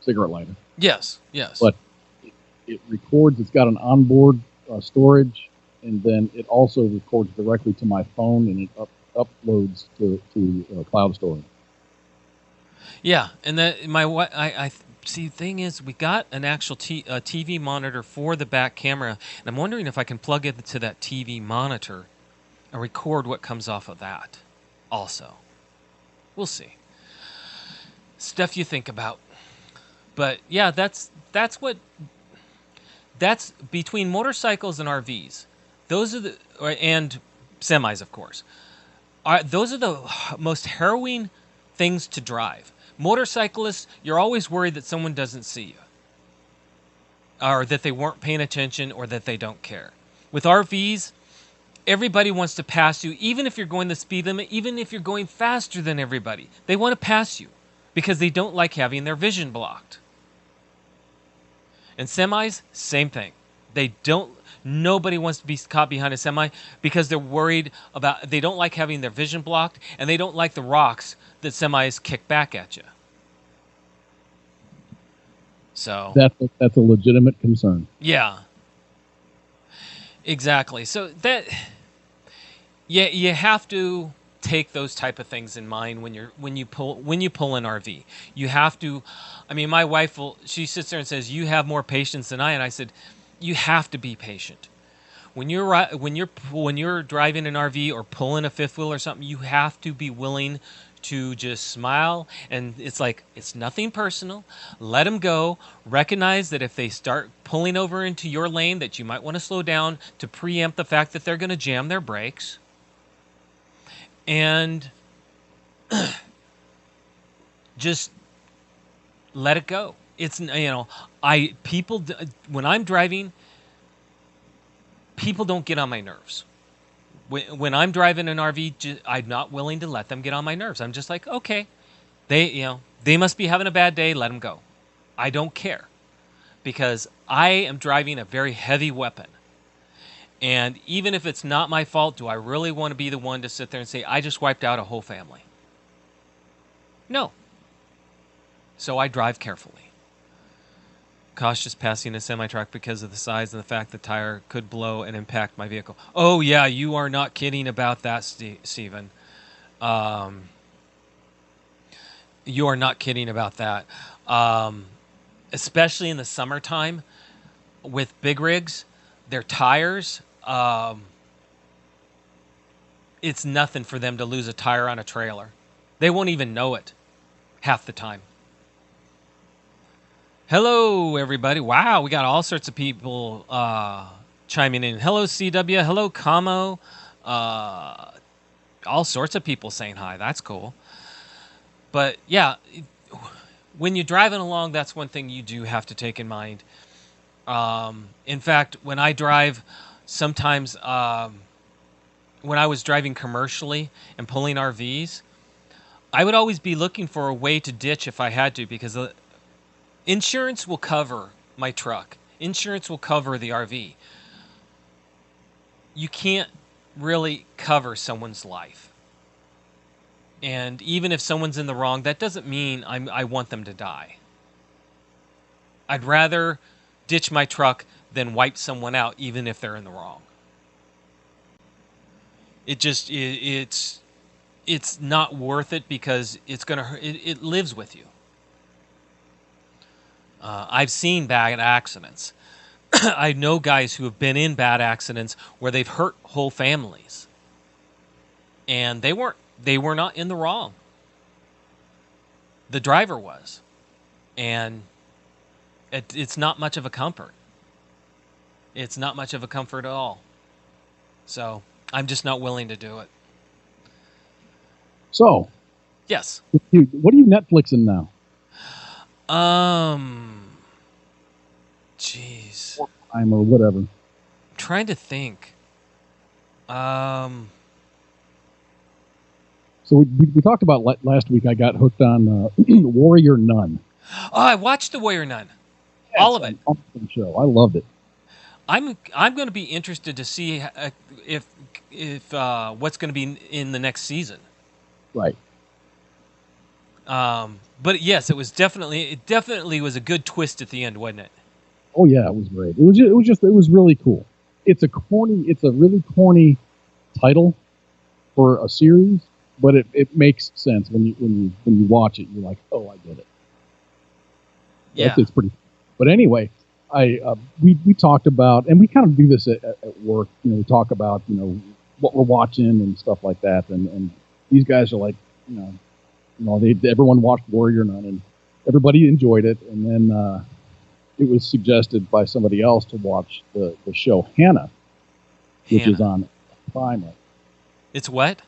cigarette lighter. Yes. But it records. It's got an onboard storage. And then it also records directly to my phone, and it uploads to cloud storage. Yeah, and that I see. The thing is, we got an actual TV monitor for the back camera, and I'm wondering if I can plug it to that TV monitor and record what comes off of that. Also, we'll see. Stuff you think about, but yeah, that's between motorcycles and RVs. Those are and semis, of course. Those are the most harrowing things to drive. Motorcyclists, you're always worried that someone doesn't see you, or that they weren't paying attention, or that they don't care. With RVs, everybody wants to pass you, even if you're going the speed limit, even if you're going faster than everybody. They want to pass you because they don't like having their vision blocked. And semis, same thing. Nobody wants to be caught behind a semi because they're worried they don't like having their vision blocked, and they don't like the rocks that semis kick back at you. So that's a legitimate concern. Yeah. Exactly. So you have to take those type of things in mind when you pull an RV. You have to. I mean, my wife she sits there and says, "You have more patience than I," and I said, you have to be patient. When you're driving an RV or pulling a fifth wheel or something, you have to be willing to just smile, and it's nothing personal. Let them go. Recognize that if they start pulling over into your lane, that you might want to slow down to preempt the fact that they're going to jam their brakes. And just let it go. It's, when I'm driving, people don't get on my nerves. When I'm driving an RV, I'm not willing to let them get on my nerves. I'm just like, okay, they must be having a bad day. Let them go. I don't care, because I am driving a very heavy weapon. And even if it's not my fault, do I really want to be the one to sit there and say, I just wiped out a whole family? No. So I drive carefully. Cautious passing a semi-truck because of the size and the fact the tire could blow and impact my vehicle. Oh, yeah, you are not kidding about that, Stephen. You are not kidding about that. Especially in the summertime with big rigs, their tires, it's nothing for them to lose a tire on a trailer. They won't even know it half the time. Hello, everybody. Wow, we got all sorts of people chiming in. Hello, CW. Hello, Kamo. All sorts of people saying hi. That's cool. But, yeah, when you're driving along, that's one thing you do have to take in mind. In fact, when I drive, sometimes when I was driving commercially and pulling RVs, I would always be looking for a way to ditch if I had to, because insurance will cover my truck. Insurance will cover the RV. You can't really cover someone's life. And even if someone's in the wrong, that doesn't mean I want them to die. I'd rather ditch my truck than wipe someone out, even if they're in the wrong. It's not worth it because it's gonna hurt. It lives with you. I've seen bad accidents. I know guys who have been in bad accidents where they've hurt whole families, and they were not in the wrong. The driver was, and it's not much of a comfort. It's not much of a comfort at all. So I'm just not willing to do it. So, Yes. what are you Netflixing now? Jeez. Time or whatever. I'm trying to think. So we talked about last week. I got hooked on Warrior Nun. Oh, I watched The Warrior Nun. All of it. It's an awesome show. I loved it. I'm going to be interested to see if what's going to be in the next season. Right. But yes, it definitely was a good twist at the end, wasn't it? Oh yeah, it was great. It was really cool. It's a really corny title for a series, but it makes sense when you watch it. You're like, oh, I get it. Yeah. It's pretty. But anyway, we talked about, and we kind of do this at work. We talk about what we're watching and stuff like that. And these guys are like, everyone watched Warrior Nun, and everybody enjoyed it. And then it was suggested by somebody else to watch the show Hannah, which is on Prime. It's what?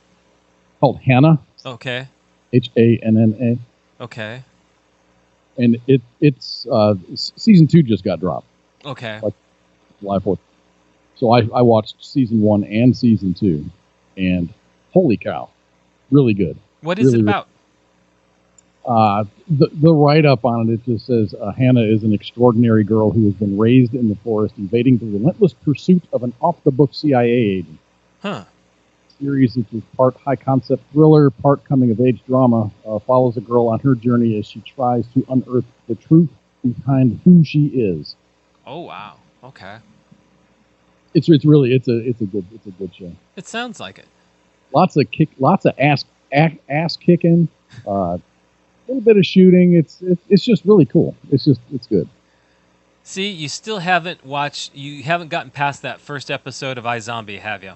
Called Hannah. Okay. Hanna. Okay. And it's season 2 just got dropped. Okay. Like July 4th. So I watched season 1 and season 2, and holy cow, really good. What is it about? The write-up on it just says Hannah is an extraordinary girl who has been raised in the forest, evading the relentless pursuit of an off-the-book CIA agent. Huh. Series, which is part high-concept thriller, part coming-of-age drama, follows a girl on her journey as she tries to unearth the truth behind who she is. Oh wow. Okay. It's a good show. It sounds like it. Lots of ass kicking, a little bit of shooting. It's just really cool. It's good. See, you still haven't gotten past that first episode of iZombie, have you?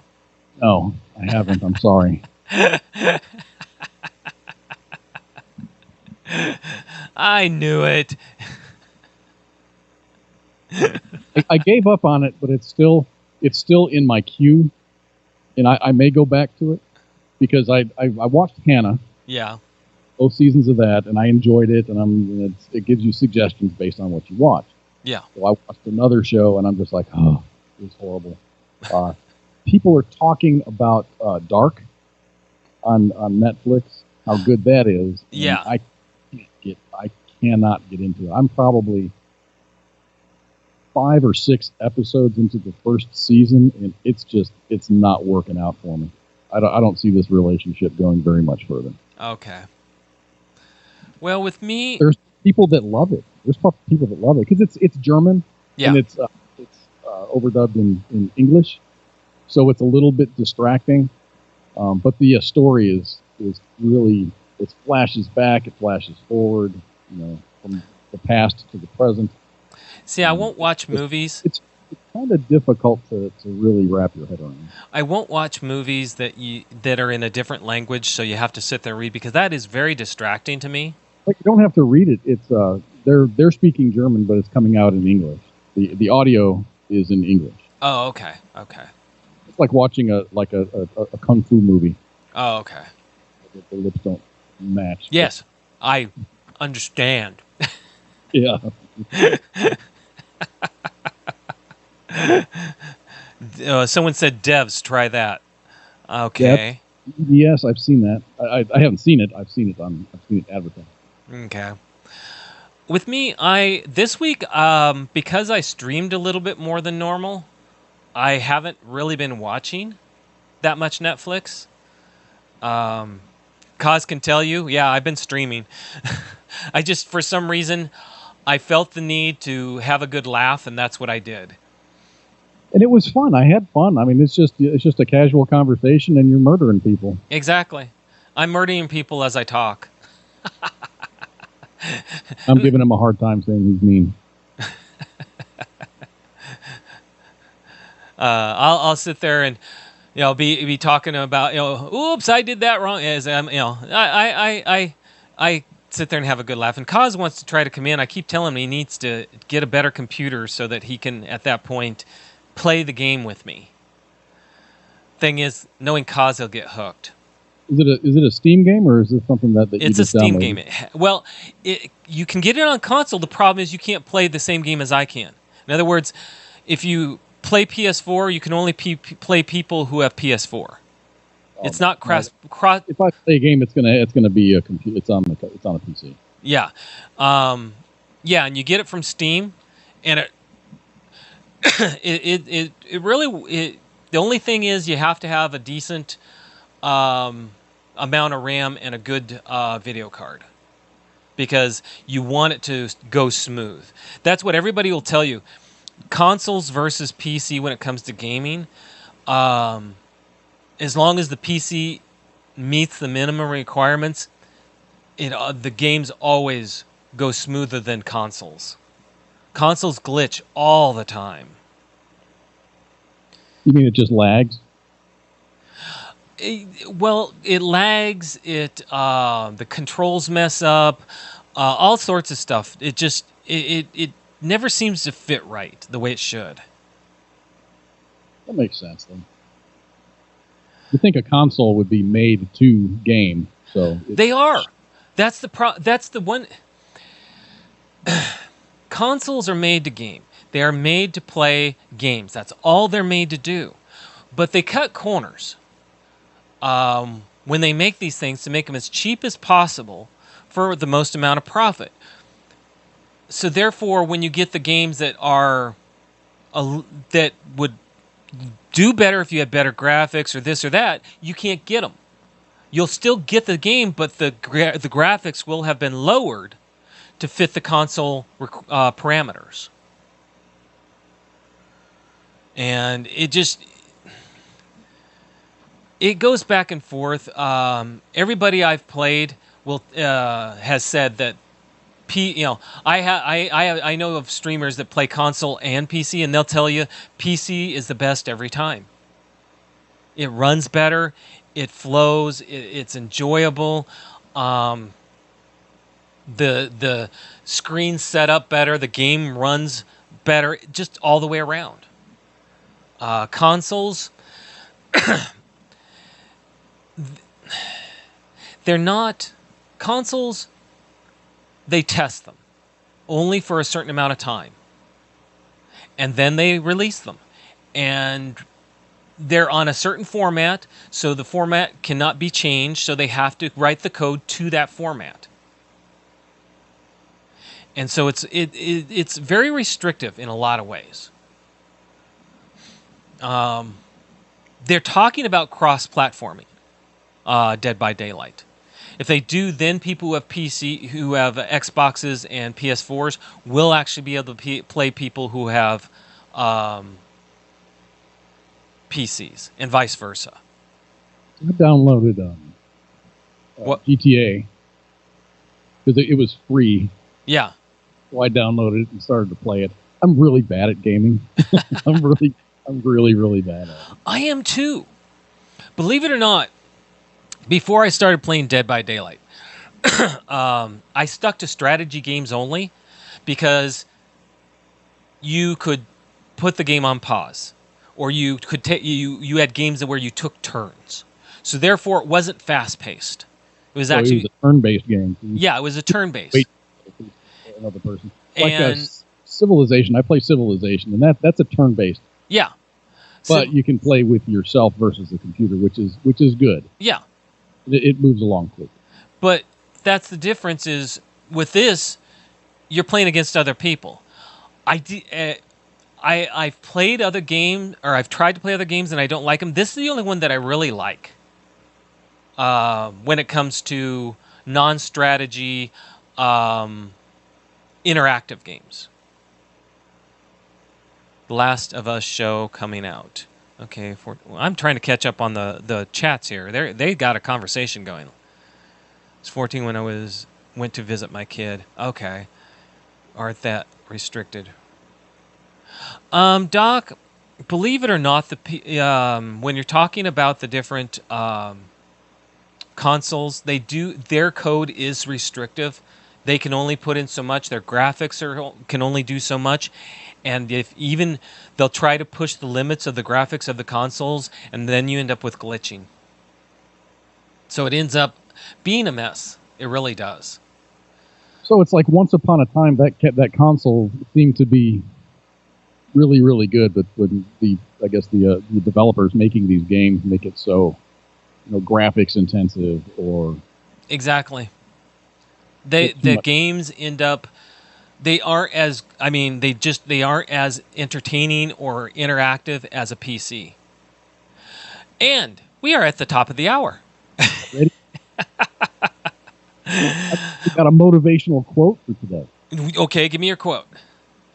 No, I haven't. I'm sorry. I knew it. I gave up on it, but it's still in my queue, and I may go back to it because I watched Hannah. Yeah. Both seasons of that, and I enjoyed it, and it gives you suggestions based on what you watch. Yeah. So I watched another show, and I'm just like, oh, it was horrible. People are talking about Dark on Netflix, how good that is. Yeah. I cannot get into it. I'm probably 5 or 6 episodes into the first season, and it's not working out for me. I don't see this relationship going very much further. Okay. Well, with me, there's people that love it. There's people that love it because it's German, yeah, and it's overdubbed in English, so it's a little bit distracting. But the story is really, it flashes back, it flashes forward, from the past to the present. See, I won't watch movies. It's kind of difficult to really wrap your head around. I won't watch movies that are in a different language, so you have to sit there and read, because that is very distracting to me. Like, you don't have to read it. It's they're speaking German, but it's coming out in English. The audio is in English. Oh, okay. Okay. It's like watching a kung fu movie. Oh, okay. The lips don't match. Yes, I understand. Yeah. Someone said devs, try that. Okay. Yes, I've seen that. I haven't seen it. I've seen it advertised. Okay. With me, this week, because I streamed a little bit more than normal, I haven't really been watching that much Netflix. Kaz can tell you, yeah, I've been streaming. I just, for some reason, I felt the need to have a good laugh, and that's what I did. And it was fun. I had fun. I mean, it's just a casual conversation, and you're murdering people. Exactly. I'm murdering people as I talk. I'm giving him a hard time saying he's mean. I'll sit there and be talking about oops, I did that wrong. As I sit there and have a good laugh. And Kaz wants to try to come in. I keep telling him he needs to get a better computer so that he can at that point play the game with me. Thing is, knowing Kaz, he'll get hooked. Is it a Steam game, or is it something that you It's just a Steam downloaded? game. Well, you can get it on console. The problem is you can't play the same game as I can. In other words, if you play PS4, you can only play people who have PS4. It's not cross. If I play a game, it's gonna be a computer. It's on a PC. Yeah, yeah, and you get it from Steam, and it really the only thing is you have to have a decent amount of RAM and a good video card, because you want it to go smooth. That's what everybody will tell you. Consoles versus PC when it comes to gaming, as long as the PC meets the minimum requirements, the games always go smoother than consoles. Consoles glitch all the time. You mean it just lags? Well, it lags. The controls mess up. All sorts of stuff. It never seems to fit right the way it should. That makes sense then. You think a console would be made to game, so they are. That's the one. Consoles are made to game. They are made to play games. That's all they're made to do. But they cut corners when they make these things to make them as cheap as possible for the most amount of profit. So therefore, when you get the games that are that would do better if you had better graphics or this or that, you can't get them. You'll still get the game, but the graphics will have been lowered to fit the console parameters. And it goes back and forth. Everybody I've played has said that I know of streamers that play console and PC, and they'll tell you PC is the best every time. It runs better, it flows, it's enjoyable. The screen's set up better, the game runs better, just all the way around. Consoles, they're not consoles. They test them only for a certain amount of time, and then they release them, and they're on a certain format, so the format cannot be changed, so they have to write the code to that format. And so it's very restrictive in a lot of ways. They're talking about cross-platforming, Dead by Daylight. If they do, then people who have Xboxes and PS4s will actually be able to play people who have PCs, and vice versa. I downloaded GTA because it was free. Yeah. So I downloaded it and started to play it. I'm really bad at gaming. I'm really bad at it. I am too. Believe it or not, before I started playing Dead by Daylight, I stuck to strategy games only because you could put the game on pause, or you could you had games where you took turns. So therefore, it wasn't fast paced. It was actually it was a turn-based game. Yeah, it was a turn-based. Wait for another person. And like Civilization. I play Civilization, and that's a turn-based. Yeah. But you can play with yourself versus the computer, which is good. Yeah. It moves along quick. But that's the difference is with this, you're playing against other people. I've played other games, or I've tried to play other games, and I don't like them. This is the only one that I really like when it comes to non-strategy, interactive games. The Last of Us show coming out. Okay, I'm trying to catch up on the chats here. They got a conversation going. I was 14 when I went to visit my kid. Okay, aren't that restricted? Doc, believe it or not, when you're talking about the different consoles, their code is restrictive. They can only put in so much. Their graphics can only do so much. And they'll try to push the limits of the graphics of the consoles, and then you end up with glitching. So it ends up being a mess. It really does. So it's like once upon a time that console seemed to be really, really good, but when the developers making these games make it so, graphics intensive or exactly. The games end up. They aren't as entertaining or interactive as a PC. And we are at the top of the hour. Ready? I got a motivational quote for today. Okay, give me your quote.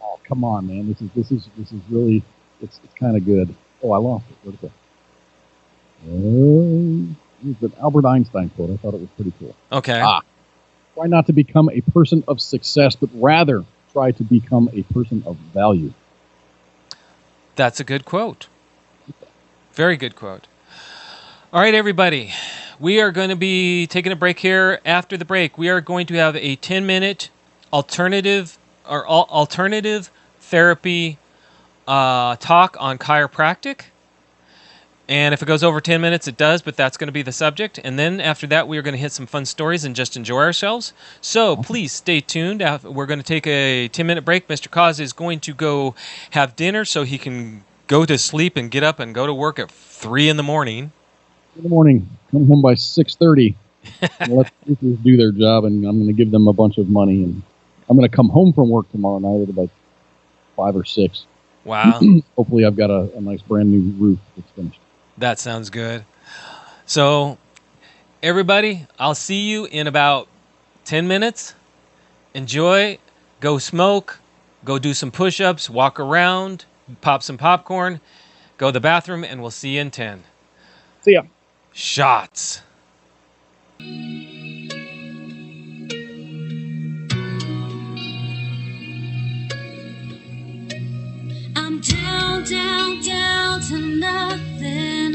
Oh, come on, man! This is really it's kind of good. Oh, I lost it. Where'd it go? It's an Albert Einstein quote. I thought it was pretty cool. Okay. Try not to become a person of success, but rather try to become a person of value. That's a good quote. Very good quote. All right, everybody. We are going to be taking a break here. After the break, we are going to have a 10-minute alternative therapy talk on chiropractic. And if it goes over 10 minutes, it does, but that's going to be the subject. And then after that, we are going to hit some fun stories and just enjoy ourselves. So please stay tuned. We're going to take a 10-minute break. Mr. Cause is going to go have dinner so he can go to sleep and get up and go to work at 3 in the morning. In the morning, come home by 6:30 and let the teachers do their job, and I'm going to give them a bunch of money. And I'm going to come home from work tomorrow night at about 5 or 6. Wow. Hopefully I've got a nice brand new roof that's finished. That sounds good. So, everybody, I'll see you in about 10 minutes. Enjoy. Go smoke. Go do some push-ups. Walk around. Pop some popcorn. Go to the bathroom, and we'll see you in 10. See ya. Shots. I'm down, down, down to nothing.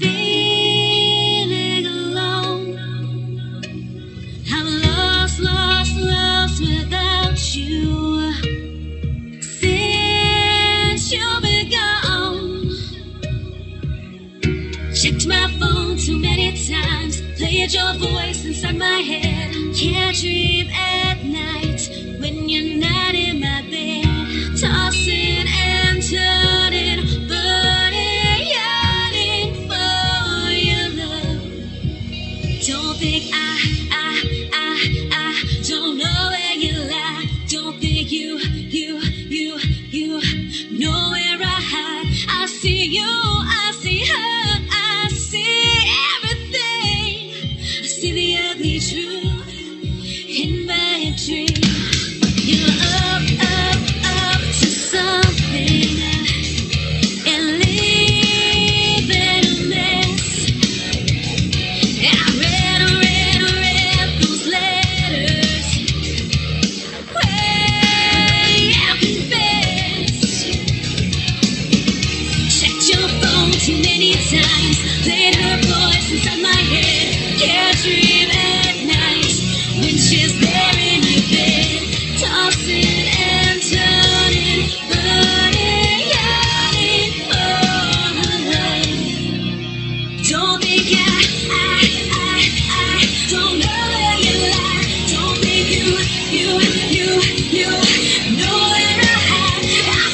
Feeling alone. I'm lost, lost, lost without you. Since you've been gone. Checked my phone too many times. Played your voice inside my head. Can't dream at night when you're not in my bed. Tossing and turning, burning, yearning for your love. Don't think I don't know where you lie. Don't think you know where I hide. I see you, I see her, I see everything. I see the ugly truth in my dream. You're up to something and leaving a mess. I read those letters where you confessed. Checked your phone too many times. Played her voice inside my head. Can't dream at night when she's there in your bed. Tossing and turning, burning, yearning for her love. Don't think I don't know where you lie. Don't think you know where I hide. I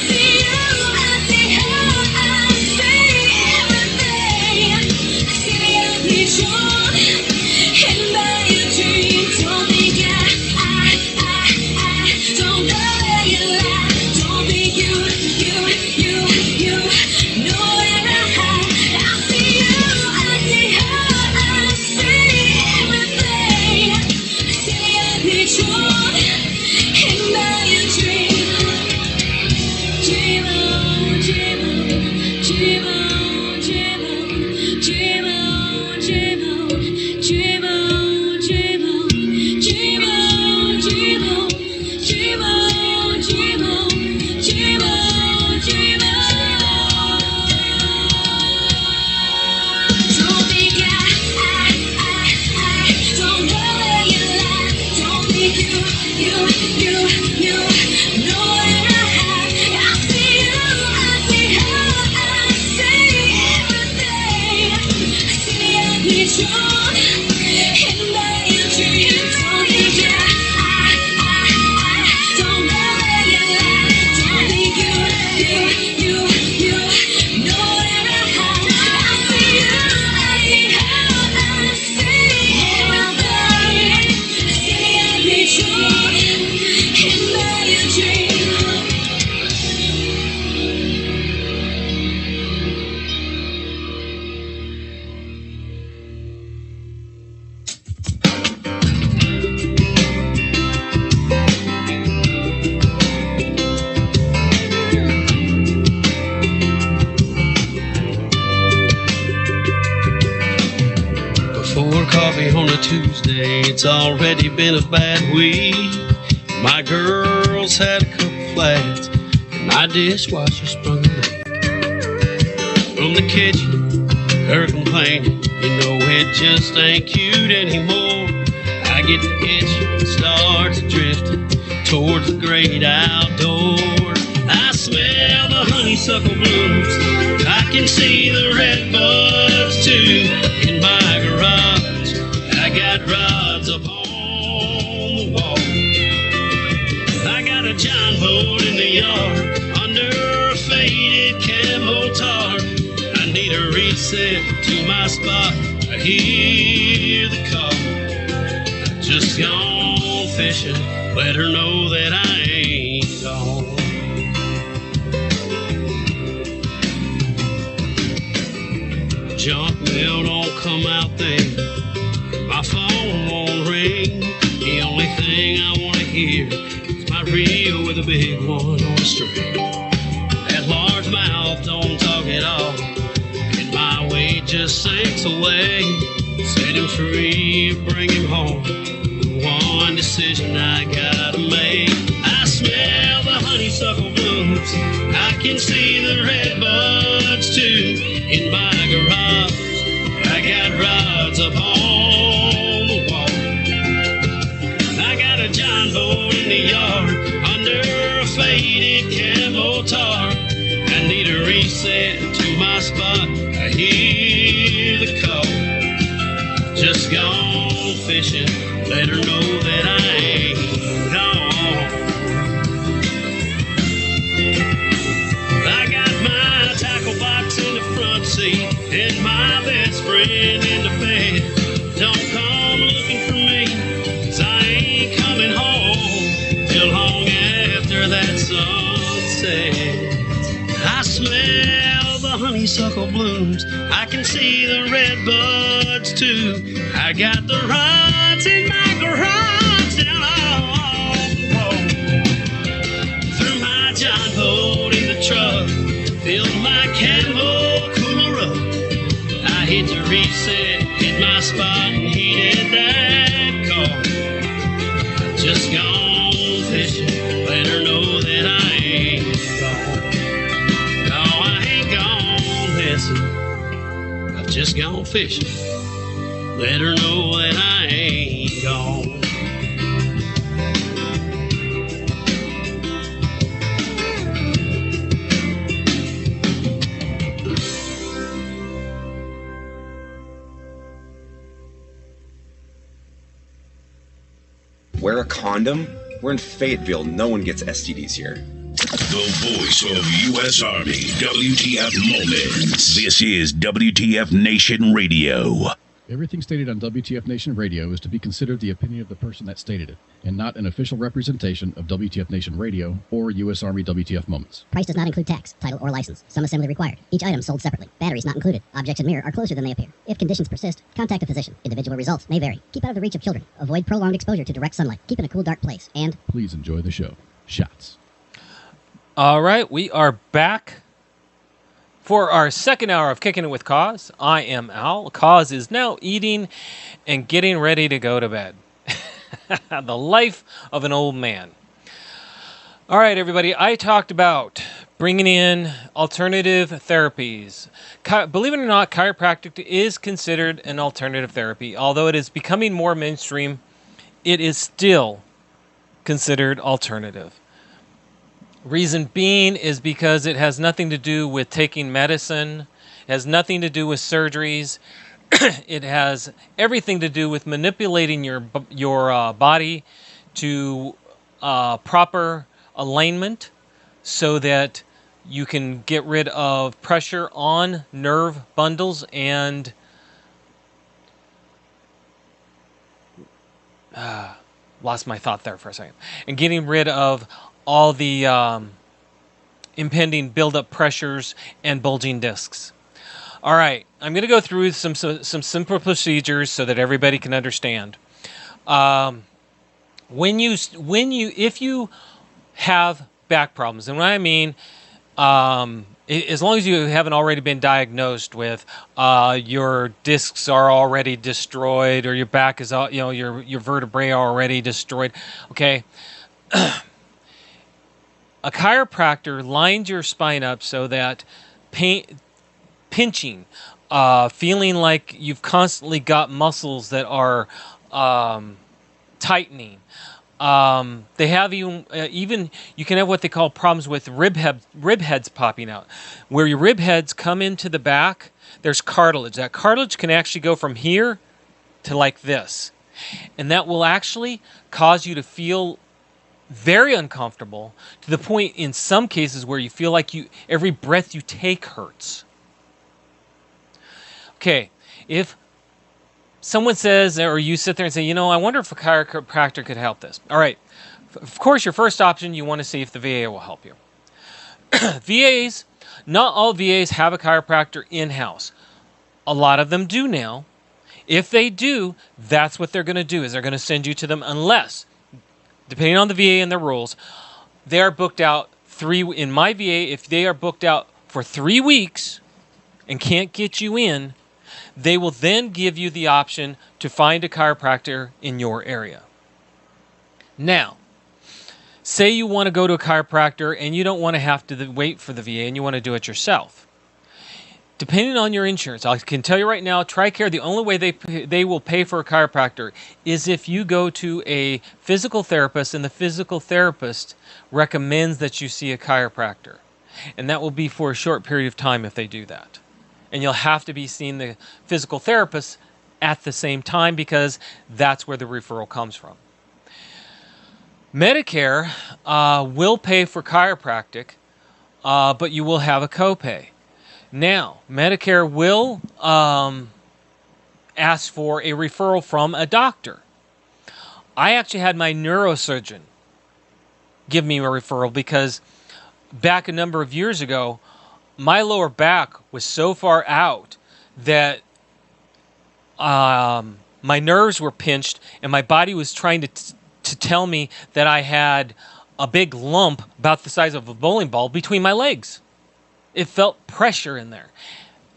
see you, I see her, I see everything. I see the ugly truth in my dream. Don't think I don't know where you lie. Don't think you know where I hide. I see you, I see her, I see everything. Before coffee on a Tuesday, it's already been a bad week. My girls had a couple flats, and my dishwasher sprung a leak. From the kitchen, her complaining, you know it just ain't cute anymore. I get the itch, and starts drifting towards the great outdoors. I smell the honeysuckle blooms, I can see the red buds too. In my garage, I got rods up on the wall. I got a John boat in the yard under a faded camo tarp. I need a reset to my spot. I hear the call. Just gone fishing, let her know that I ain't gone. Junk mail don't come out there, my phone won't ring. The only thing I want to hear is my reel with a big one on a string. That large mouth don't talk at all, and my weight just sinks away. Set him free, bring him home. The one decision I gotta make. I smell the honeysuckle blooms, I can see the red buds too. In my garage, I got rods up on the wall. I got a John boat in the yard under a faded camo tarp. I need a reset to my spot. I hear the call. Just gone fishing, let her know that I ain't gone. I got my tackle box in the front seat and my best friend in the bed. Don't come looking for me, 'cause I ain't coming home till long after that sunset. I smell the honeysuckle blooms, I can see the red buds too. I got the rods in my garage down on the wall. Threw my John boat in the truck, filled my camo cooler up. I hit the reset, hit my spot, and heeded that call. Just gone fishing, let her know that I ain't gone. No, I ain't gone messing, I've just gone fishing. Let her know that I ain't gone. Wear a condom? We're in Fayetteville. No one gets STDs here. The voice of U.S. Army, WTF Moments. This is WTF Nation Radio. Everything stated on WTF Nation Radio is to be considered the opinion of the person that stated it, and not an official representation of WTF Nation Radio or U.S. Army WTF Moments. Price does not include tax, title, or license. Some assembly required. Each item sold separately. Batteries not included. Objects in mirror are closer than they appear. If conditions persist, contact a physician. Individual results may vary. Keep out of the reach of children. Avoid prolonged exposure to direct sunlight. Keep in a cool, dark place. And Please enjoy the show. Shots. All right, we are back for our second hour of Kicking It With Cause. I am Al. Cause is now eating and getting ready to go to bed. The life of an old man. All right, everybody, I talked about bringing in alternative therapies. Believe it or not, chiropractic is considered an alternative therapy. Although it is becoming more mainstream, it is still considered alternative. Reason being is because it has nothing to do with taking medicine, it has nothing to do with surgeries. It has everything to do with manipulating your body to proper alignment so that you can get rid of pressure on nerve bundles and lost my thought there for a second. And getting rid of all the impending buildup pressures and bulging discs. All right, I'm going to go through some simple procedures so that everybody can understand. If you have back problems, and what I mean, as long as you haven't already been diagnosed with your discs are already destroyed or your back is your vertebrae are already destroyed, okay. A chiropractor lines your spine up so that pinching, feeling like you've constantly got muscles that are tightening. They have even you can have what they call problems with rib heads popping out. Where your rib heads come into the back, there's cartilage. That cartilage can actually go from here to like this. And that will actually cause you to feel very uncomfortable to the point in some cases where you feel like every breath you take hurts. Okay, if someone says, or you sit there and say, I wonder if a chiropractor could help this. All right, of course, your first option, you want to see if the VA will help you. VAs, not all VAs have a chiropractor in-house. A lot of them do now. If they do, that's what they're going to do, is they're going to send you to them unless, depending on the VA and their rules, they are booked out in my VA, if they are booked out for 3 weeks and can't get you in, they will then give you the option to find a chiropractor in your area. Now, say you want to go to a chiropractor and you don't want to have to wait for the VA and you want to do it yourself. Depending on your insurance, I can tell you right now, TRICARE, the only way they will pay for a chiropractor is if you go to a physical therapist and the physical therapist recommends that you see a chiropractor. And that will be for a short period of time if they do that. And you'll have to be seeing the physical therapist at the same time because that's where the referral comes from. Medicare will pay for chiropractic, but you will have a copay. Now, Medicare will ask for a referral from a doctor. I actually had my neurosurgeon give me a referral because back a number of years ago, my lower back was so far out that my nerves were pinched and my body was trying to tell me that I had a big lump about the size of a bowling ball between my legs. It felt pressure in there.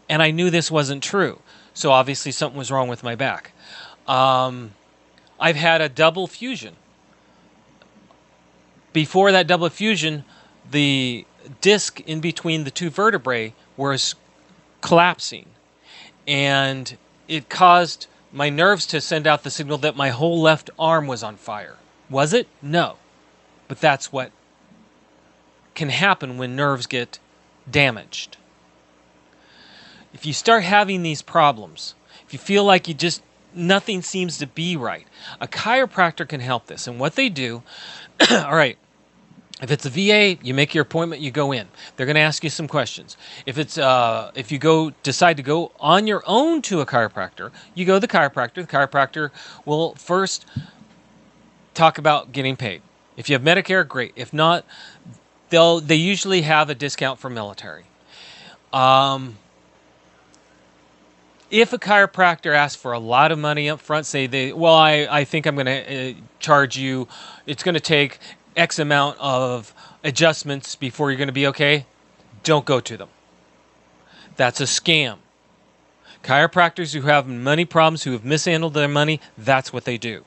And I knew this wasn't true. So obviously something was wrong with my back. I've had a double fusion. Before that double fusion, the disc in between the two vertebrae was collapsing. And it caused my nerves to send out the signal that my whole left arm was on fire. Was it? No. But that's what can happen when nerves get damaged. If you start having these problems, if you feel like nothing seems to be right, a chiropractor can help this. And what they do, all right, if it's a VA, you make your appointment, you go in. They're going to ask you some questions. If you decide to go on your own to a chiropractor, you go to the chiropractor. The chiropractor will first talk about getting paid. If you have Medicare, great. If not, they usually have a discount for military. If a chiropractor asks for a lot of money up front, say I think I'm going to charge you, it's going to take X amount of adjustments before you're going to be okay, don't go to them. That's a scam. Chiropractors who have money problems, who have mishandled their money, that's what they do.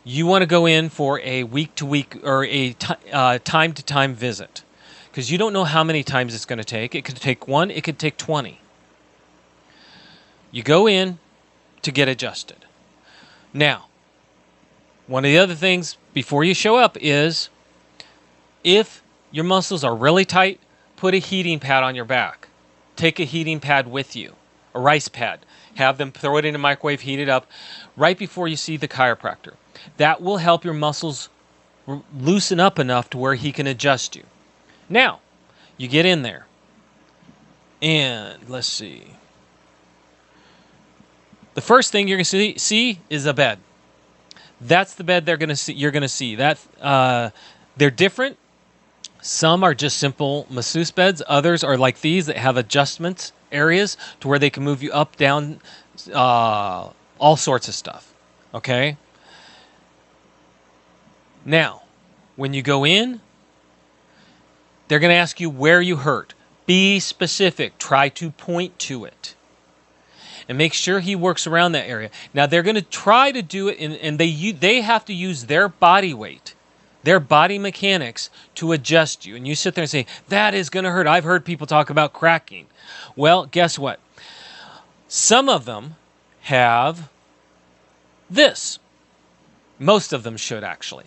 You want to go in for a week-to-week or a time-to-time visit because you don't know how many times it's going to take. It could take 1, it could take 20. You go in to get adjusted. Now, one of the other things before you show up is if your muscles are really tight, put a heating pad on your back. Take a heating pad with you. a rice pad. Have them throw it in a microwave, heat it up right before you see the chiropractor. That will help your muscles loosen up enough to where he can adjust you. Now, you get in there. And let's see. The first thing you're going to see is a bed. That's the bed you're going to see. They're different. Some are just simple masseuse beds. Others are like these that have adjustments areas to where they can move you up, down, all sorts of stuff. Okay? Now, when you go in, they're going to ask you where you hurt. Be specific. Try to point to it. And make sure he works around that area. Now, they're going to try to do it, and they have to use their body weight, their body mechanics to adjust you. And you sit there and say, that is going to hurt. I've heard people talk about cracking. Well, guess what? Some of them have this. Most of them should, actually.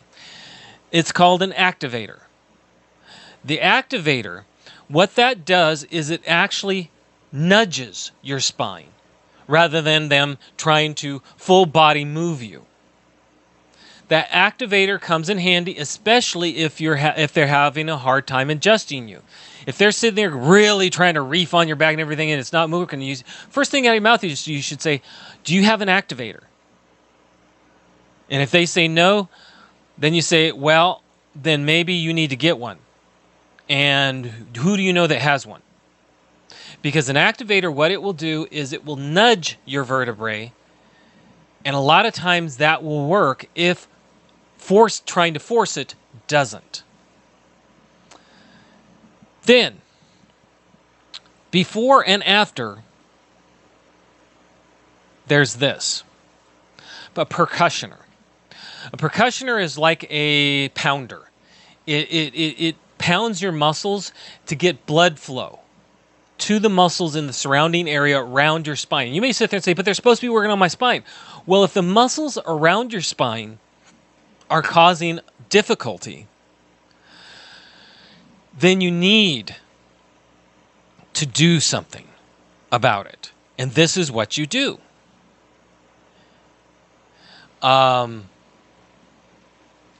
It's called an activator. The activator, what that does is it actually nudges your spine rather than them trying to full body move you. That activator comes in handy, especially if they're having a hard time adjusting you. If they're sitting there really trying to reef on your back and everything and it's not moving, first thing out of your mouth is you should say, do you have an activator? And if they say no, then you say, well, then maybe you need to get one. And who do you know that has one? Because an activator, what it will do is it will nudge your vertebrae. And a lot of times that will work if trying to force it doesn't. Then, before and after, there's this. A percussioner. A percussioner is like a pounder. It pounds your muscles to get blood flow to the muscles in the surrounding area around your spine. You may sit there and say, but they're supposed to be working on my spine. Well, if the muscles around your spine are causing difficulty, then you need to do something about it. And this is what you do.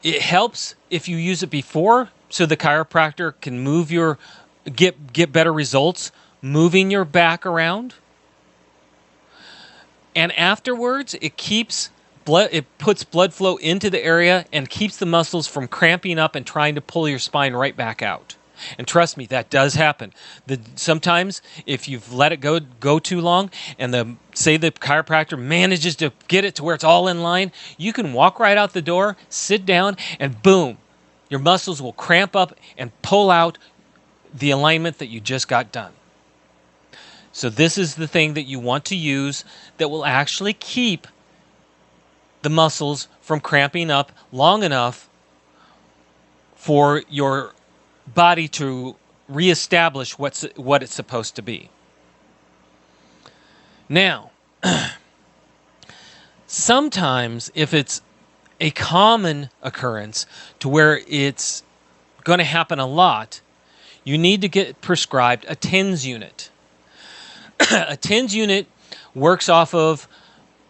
It helps if you use it before, so the chiropractor can get better results moving your back around. And afterwards, it puts blood flow into the area and keeps the muscles from cramping up and trying to pull your spine right back out. And trust me, that does happen. Sometimes, if you've let it go too long, and say the chiropractor manages to get it to where it's all in line, you can walk right out the door, sit down, and boom, your muscles will cramp up and pull out the alignment that you just got done. So this is the thing that you want to use that will actually keep the muscles from cramping up long enough for your body to reestablish what it's supposed to be. Now, sometimes if it's a common occurrence to where it's going to happen a lot, you need to get prescribed a TENS unit. A TENS unit works off of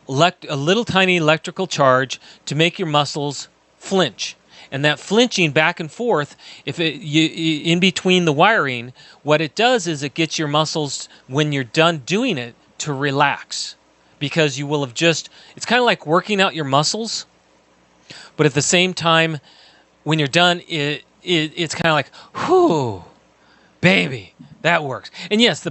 a little tiny electrical charge to make your muscles flinch. And that flinching back and forth, in between the wiring, what it does is it gets your muscles, when you're done doing it, to relax. Because you will have it's kind of like working out your muscles, but at the same time, when you're done, it's kind of like, whew, baby, that works. And yes,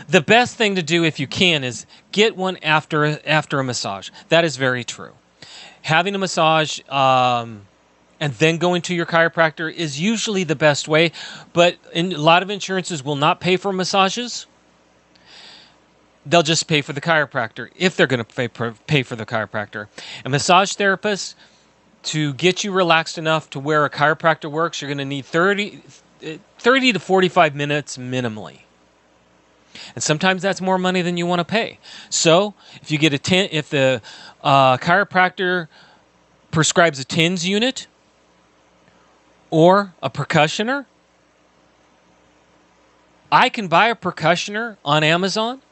the best thing to do if you can is get one after a massage. That is very true. Having a massage and then going to your chiropractor is usually the best way, but a lot of insurances will not pay for massages. They'll just pay for the chiropractor if they're going to pay for the chiropractor. A massage therapist, to get you relaxed enough to where a chiropractor works, you're going to need 30 to 45 minutes minimally. And sometimes that's more money than you want to pay. So if you get if the chiropractor prescribes a TENS unit or a percussioner, I can buy a percussioner on Amazon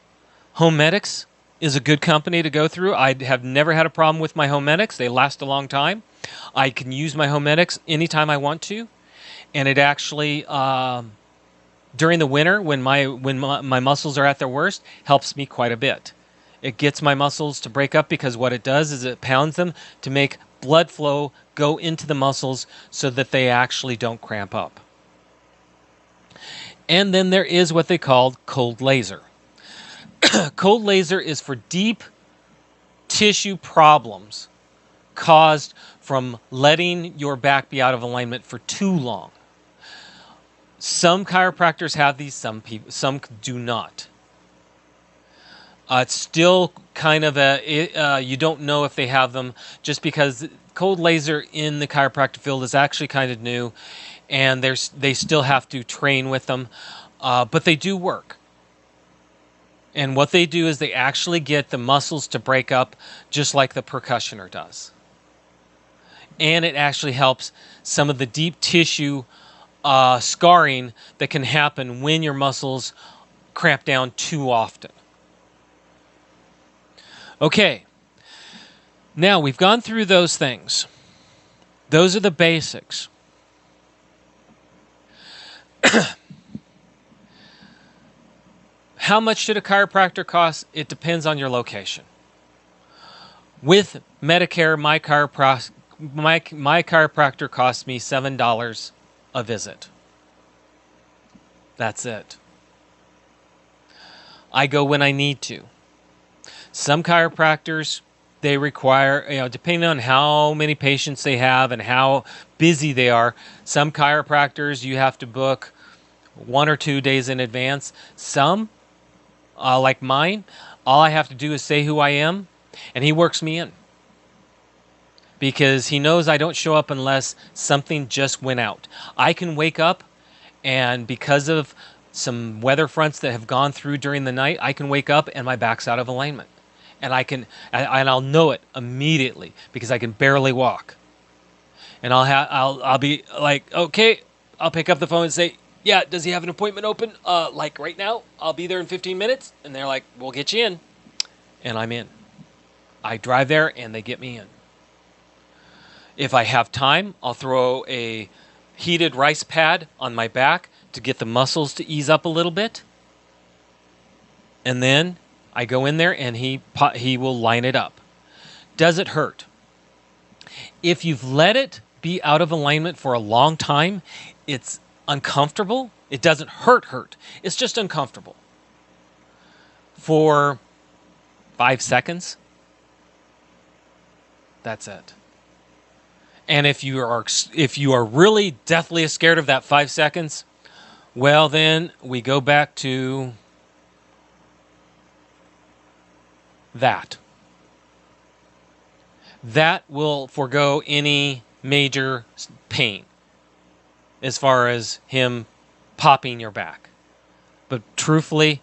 Homedics is a good company to go through. I have never had a problem with my Homedics. They last a long time. I can use my Homedics anytime I want to. And it actually, during the winter, when my muscles are at their worst, helps me quite a bit. It gets my muscles to break up because what it does is it pounds them to make blood flow go into the muscles so that they actually don't cramp up. And then there is what they call cold laser. Cold laser is for deep tissue problems caused from letting your back be out of alignment for too long. Some chiropractors have these, some do not. It's still kind of you don't know if they have them, just because cold laser in the chiropractic field is actually kind of new, and they still have to train with them, but they do work. And what they do is they actually get the muscles to break up just like the percussioner does. And it actually helps some of the deep tissue scarring that can happen when your muscles cramp down too often. Okay, now we've gone through those things. Those are the basics. How much should a chiropractor cost? It depends on your location. With Medicare, my chiropractor costs me $7 a visit. That's it. I go when I need to. Some chiropractors, they require, depending on how many patients they have and how busy they are, some chiropractors you have to book 1 or 2 days in advance. Some, like mine, all I have to do is say who I am, and he works me in. Because he knows I don't show up unless something just went out. I can wake up, and because of some weather fronts that have gone through during the night, I can wake up and my back's out of alignment. And I'll know it immediately because I can barely walk. And I'll be like, okay, I'll pick up the phone and say, yeah, does he have an appointment open? Like right now, I'll be there in 15 minutes. And they're like, we'll get you in. And I'm in. I drive there and they get me in. If I have time, I'll throw a heated rice pad on my back to get the muscles to ease up a little bit. And then I go in there and he will line it up. Does it hurt? If you've let it be out of alignment for a long time, it's uncomfortable. It doesn't hurt. It's just uncomfortable. For 5 seconds, that's it. And if you are really deathly scared of that 5 seconds, well, then we go back to that. That will forego any major pain as far as him popping your back. But truthfully,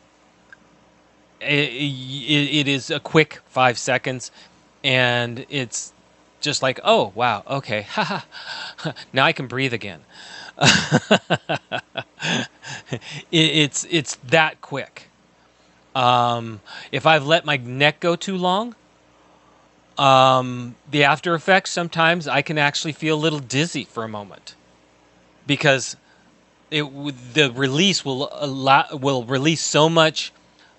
it is a quick 5 seconds, and it's just like, oh, wow, okay, now I can breathe again. It's that quick. If I've let my neck go too long, the after effects, sometimes I can actually feel a little dizzy for a moment because the release will release so much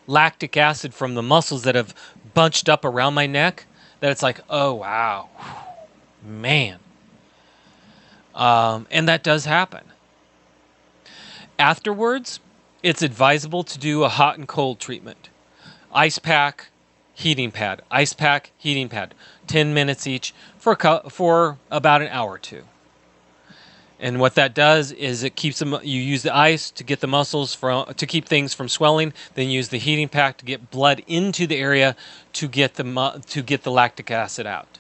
lactic acid from the muscles that have bunched up around my neck that it's like, oh, wow, man. And that does happen. Afterwards, it's advisable to do a hot and cold treatment. Ice pack, heating pad. Ice pack, heating pad. 10 minutes each for about an hour or two. And what that does is it keeps them. You use the ice to get the muscles to keep things from swelling. Then use the heating pack to get blood into the area to get the lactic acid out.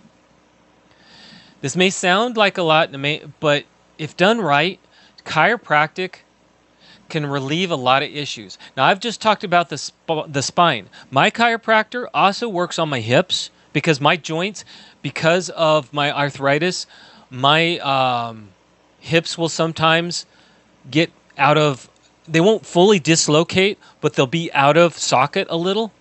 This may sound like a lot, but if done right, chiropractic can relieve a lot of issues. Now, I've just talked about the spine. My chiropractor also works on my hips because my joints, because of my arthritis, my hips will sometimes they won't fully dislocate, but they'll be out of socket a little.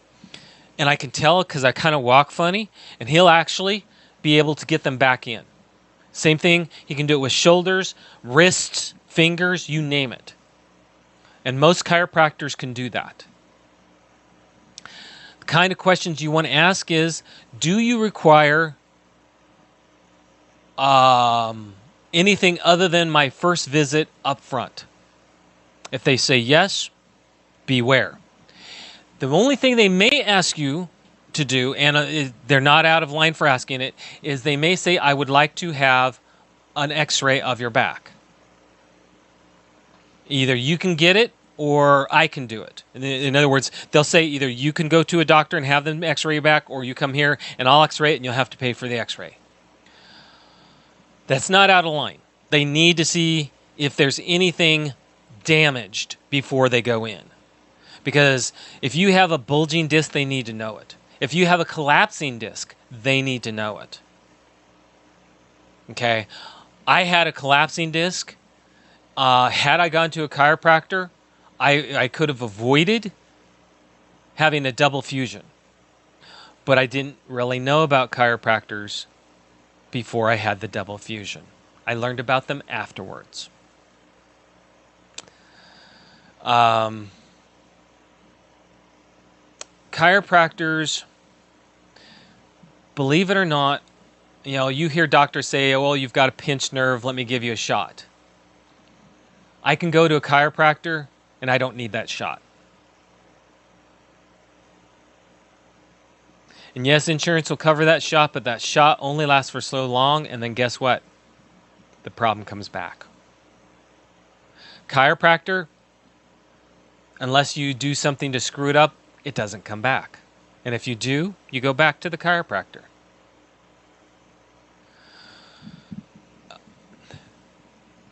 and I can tell because I kind of walk funny, and he'll actually be able to get them back in. Same thing, he can do it with shoulders, wrists, fingers, you name it. And most chiropractors can do that. The kind of questions you want to ask is, do you require anything other than my first visit up front? If they say yes, beware. The only thing they may ask you to do, and they're not out of line for asking it, is they may say, I would like to have an x-ray of your back. Either you can get it or I can do it. In other words, they'll say either you can go to a doctor and have them x-ray your back, or you come here and I'll x-ray it and you'll have to pay for the x-ray. That's not out of line. They need to see if there's anything damaged before they go in. Because if you have a bulging disc, they need to know it. If you have a collapsing disc, they need to know it. Okay? I had a collapsing disc. Had I gone to a chiropractor, I could have avoided having a double fusion. But I didn't really know about chiropractors before I had the double fusion. I learned about them afterwards. Chiropractors, believe it or not, you hear doctors say, oh, well, you've got a pinched nerve, let me give you a shot. I can go to a chiropractor and I don't need that shot. And yes, insurance will cover that shot, but that shot only lasts for so long, and then guess what? The problem comes back. Chiropractor, unless you do something to screw it up, it doesn't come back. And if you do, you go back to the chiropractor.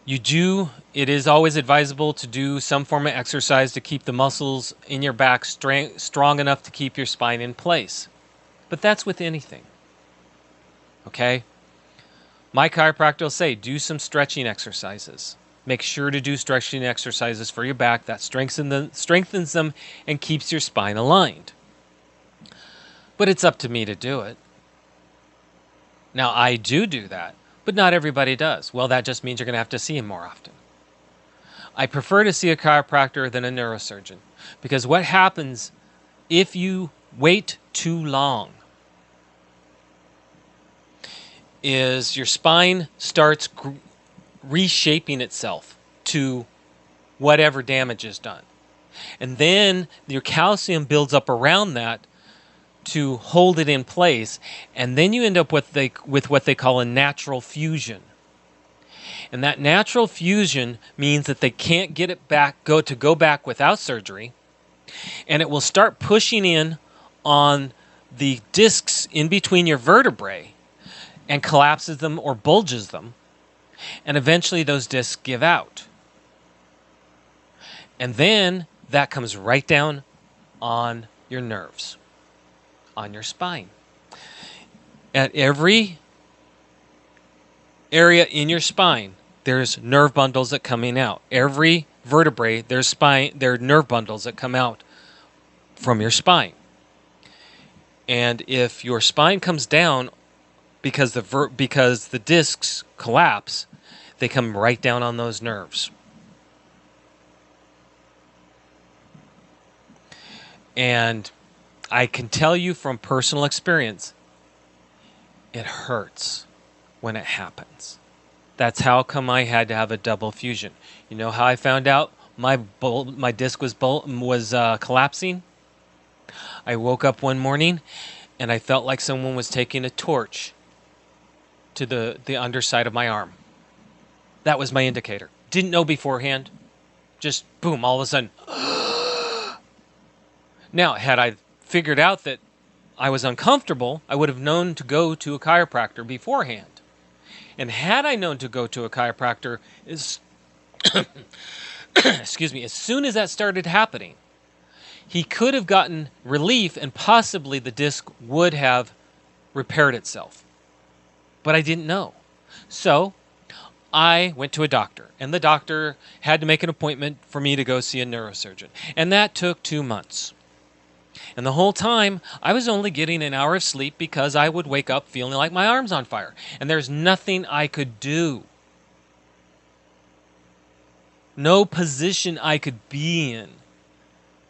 It is always advisable to do some form of exercise to keep the muscles in your back strong enough to keep your spine in place. But that's with anything. Okay? My chiropractor will say, do some stretching exercises. Make sure to do stretching exercises for your back. That strengthens them and keeps your spine aligned. But it's up to me to do it. Now, I do that, but not everybody does. Well, that just means you're going to have to see him more often. I prefer to see a chiropractor than a neurosurgeon, because what happens if you wait too long is your spine starts reshaping itself to whatever damage is done. And then your calcium builds up around that to hold it in place, and then you end up with what they call a natural fusion. And that natural fusion means that they can't get it go back without surgery, and it will start pushing in on the discs in between your vertebrae and collapses them or bulges them, and eventually those discs give out. And then that comes right down on your nerves, on your spine. At every area in your spine, there's nerve bundles that coming out. Every vertebrae, there are nerve bundles that come out from your spine. And if your spine comes down because the discs collapse, they come right down on those nerves. And I can tell you from personal experience, it hurts when it happens. That's how come I had to have a double fusion. You know how I found out my disc was collapsing? I woke up one morning and I felt like someone was taking a torch to the underside of my arm. That was my indicator. Didn't know beforehand. Just boom, all of a sudden. Now, had I figured out that I was uncomfortable, I would have known to go to a chiropractor beforehand. And had I known to go to a chiropractor, excuse me, as soon as that started happening, he could have gotten relief and possibly the disc would have repaired itself. But I didn't know. So I went to a doctor, and the doctor had to make an appointment for me to go see a neurosurgeon. And that took 2 months. And the whole time, I was only getting an hour of sleep because I would wake up feeling like my arm's on fire. And there's nothing I could do. No position I could be in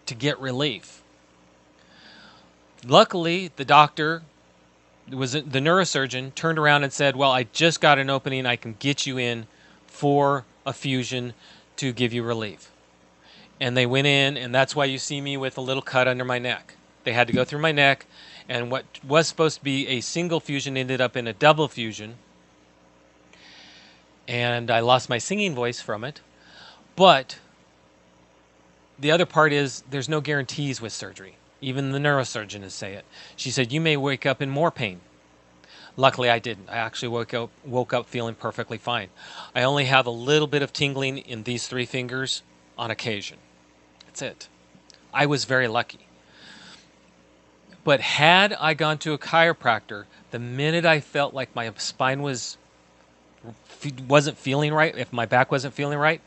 to get relief. Luckily, the doctor, the neurosurgeon, turned around and said, well, I just got an opening. I can get you in for a fusion to give you relief. And they went in, and that's why you see me with a little cut under my neck. They had to go through my neck, and what was supposed to be a single fusion ended up in a double fusion. And I lost my singing voice from it. But the other part is there's no guarantees with surgery. Even the neurosurgeon has said it. She said, you may wake up in more pain. Luckily, I didn't. I actually woke up feeling perfectly fine. I only have a little bit of tingling in these 3 fingers on occasion. That's it. I was very lucky. But had I gone to a chiropractor, the minute I felt like my spine wasn't feeling right, if my back wasn't feeling right,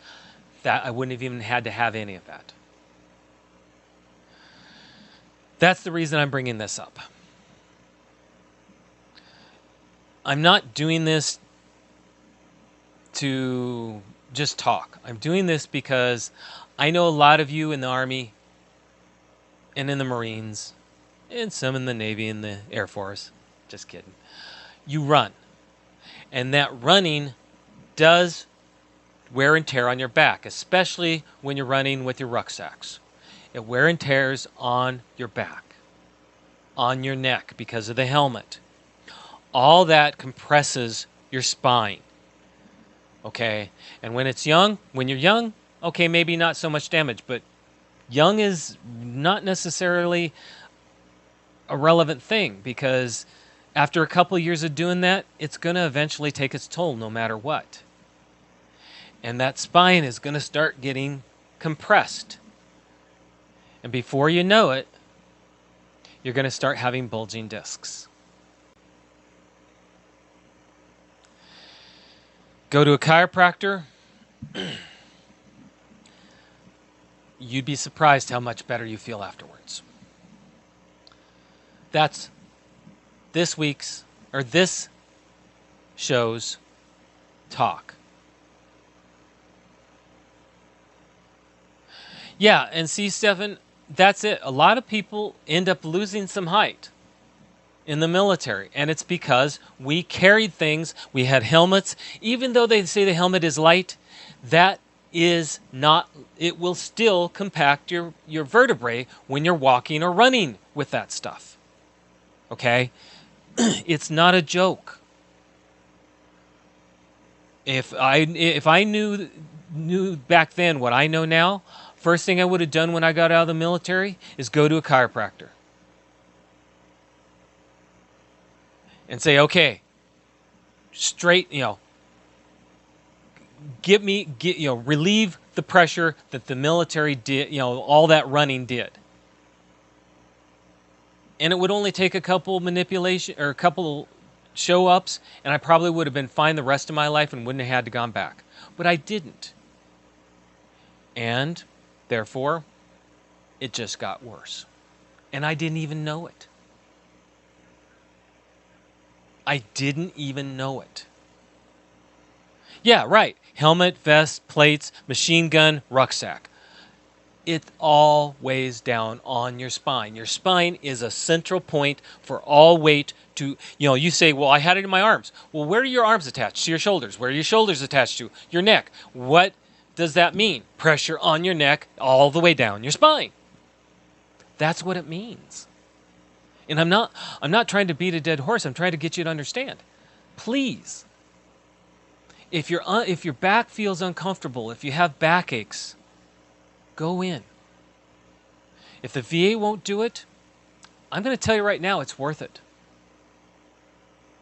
that I wouldn't have even had to have any of that. That's the reason I'm bringing this up. I'm not doing this to just talk. I'm doing this because I know a lot of you in the Army and in the Marines and some in the Navy and the Air Force. Just kidding. You run. And that running does wear and tear on your back, especially when you're running with your rucksacks. It wear and tears on your back, on your neck because of the helmet. All that compresses your spine. Okay? And when you're young, okay, maybe not so much damage, but young is not necessarily a relevant thing because after a couple of years of doing that, it's going to eventually take its toll no matter what. And that spine is going to start getting compressed. And before you know it, you're going to start having bulging discs. Go to a chiropractor. You'd be surprised how much better you feel afterwards. That's this show's talk. Yeah, and see, Stefan, that's it. A lot of people end up losing some height in the military, and it's because we carried things. We had helmets. Even though they say the helmet is light, that is not, it will still compact your vertebrae when you're walking or running with that stuff. Okay? It's not a joke. If I knew back then what I know now, first thing I would have done when I got out of the military is go to a chiropractor and say, okay, straight, relieve the pressure that the military did, all that running did. And it would only take a couple manipulation or a couple show ups, and I probably would have been fine the rest of my life and wouldn't have had to gone back. But I didn't. And therefore, it just got worse. And I didn't even know it. I didn't even know it. Yeah, right. Helmet, vest, plates, machine gun, rucksack. It all weighs down on your spine. Your spine is a central point for all weight to, you say, well, I had it in my arms. Well, where are your arms attached? To your shoulders. Where are your shoulders attached to? Your neck. What does that mean? Pressure on your neck all the way down your spine. That's what it means. And I'm not trying to beat a dead horse. I'm trying to get you to understand. Please, if your back feels uncomfortable, if you have backaches, go in. If the VA won't do it, I'm going to tell you right now, it's worth it.